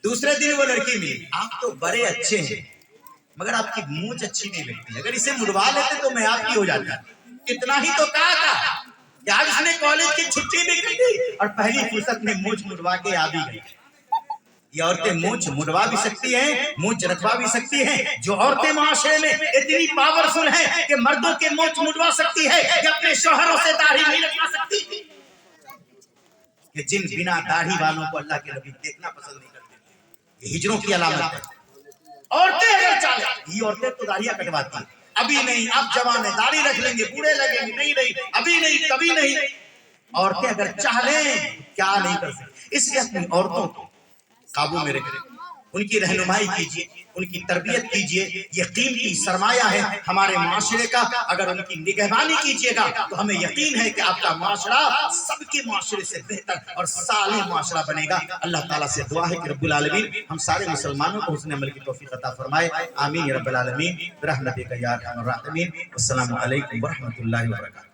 دوسرے دن وہ لڑکی ملی، آپ تو بڑے اچھے ہیں مگر آپ کی مونچھ اچھی نہیں لگتی، اگر اسے مڑوا لیتے تو میں آپ کی ہو جاتا۔ اتنا ہی تو کہا تھا کہ آج اس نے کالج کی چھٹی بھی کی تھی اور پہلی فرصت میں مونچھ مڑوا کے آ بھی گئی۔ یہ عورتیں مونچھ مڑوا بھی سکتی ہیں، مونچھ رکھوا بھی سکتی ہیں۔ جو عورتیں معاشرے میں اتنی پاورفل ہیں کہ مردوں کے مونچھ مڑوا سکتی ہے کہ اپنے شوہروں سے داڑھی نہیں رکھوا سکتی، کہ جن بنا داڑھی والوں کو اللہ کے نبی دیکھنا پسند نہیں کرتے، یہ ہجروں کی علامت ہے۔ عورتیں اگر چاہیں، یہ عورتیں تو داڑھیاں کٹواتی ہیں، ابھی نہیں اب جوان ہے داڑھی رکھ لیں گے، بوڑھے لگیں گے، نہیں نہیں ابھی نہیں کبھی نہیں۔ عورتیں اگر چاہ لیں کیا نہیں کر سکتی، اس لیے اپنی عورتوں کو قابو میں رکھیں، ان کی رہنمائی کیجئے، ان کی تربیت کیجئے، یہ قیمتی سرمایہ ہے ہمارے معاشرے کا، اگر ان کی نگہبانی کیجئے گا تو ہمیں یقین ہے کہ آپ کا معاشرہ سب کے معاشرے سے بہتر اور صالح معاشرہ بنے گا۔ اللہ تعالیٰ سے دعا ہے کہ رب العالمین ہم سارے مسلمانوں کو حسن عمل کی توفیق عطا فرمائے، آمین یا رب العالمین برحمتک یا ارحم الراحمین۔ السلام علیکم ورحمۃ اللہ وبرکاتہ۔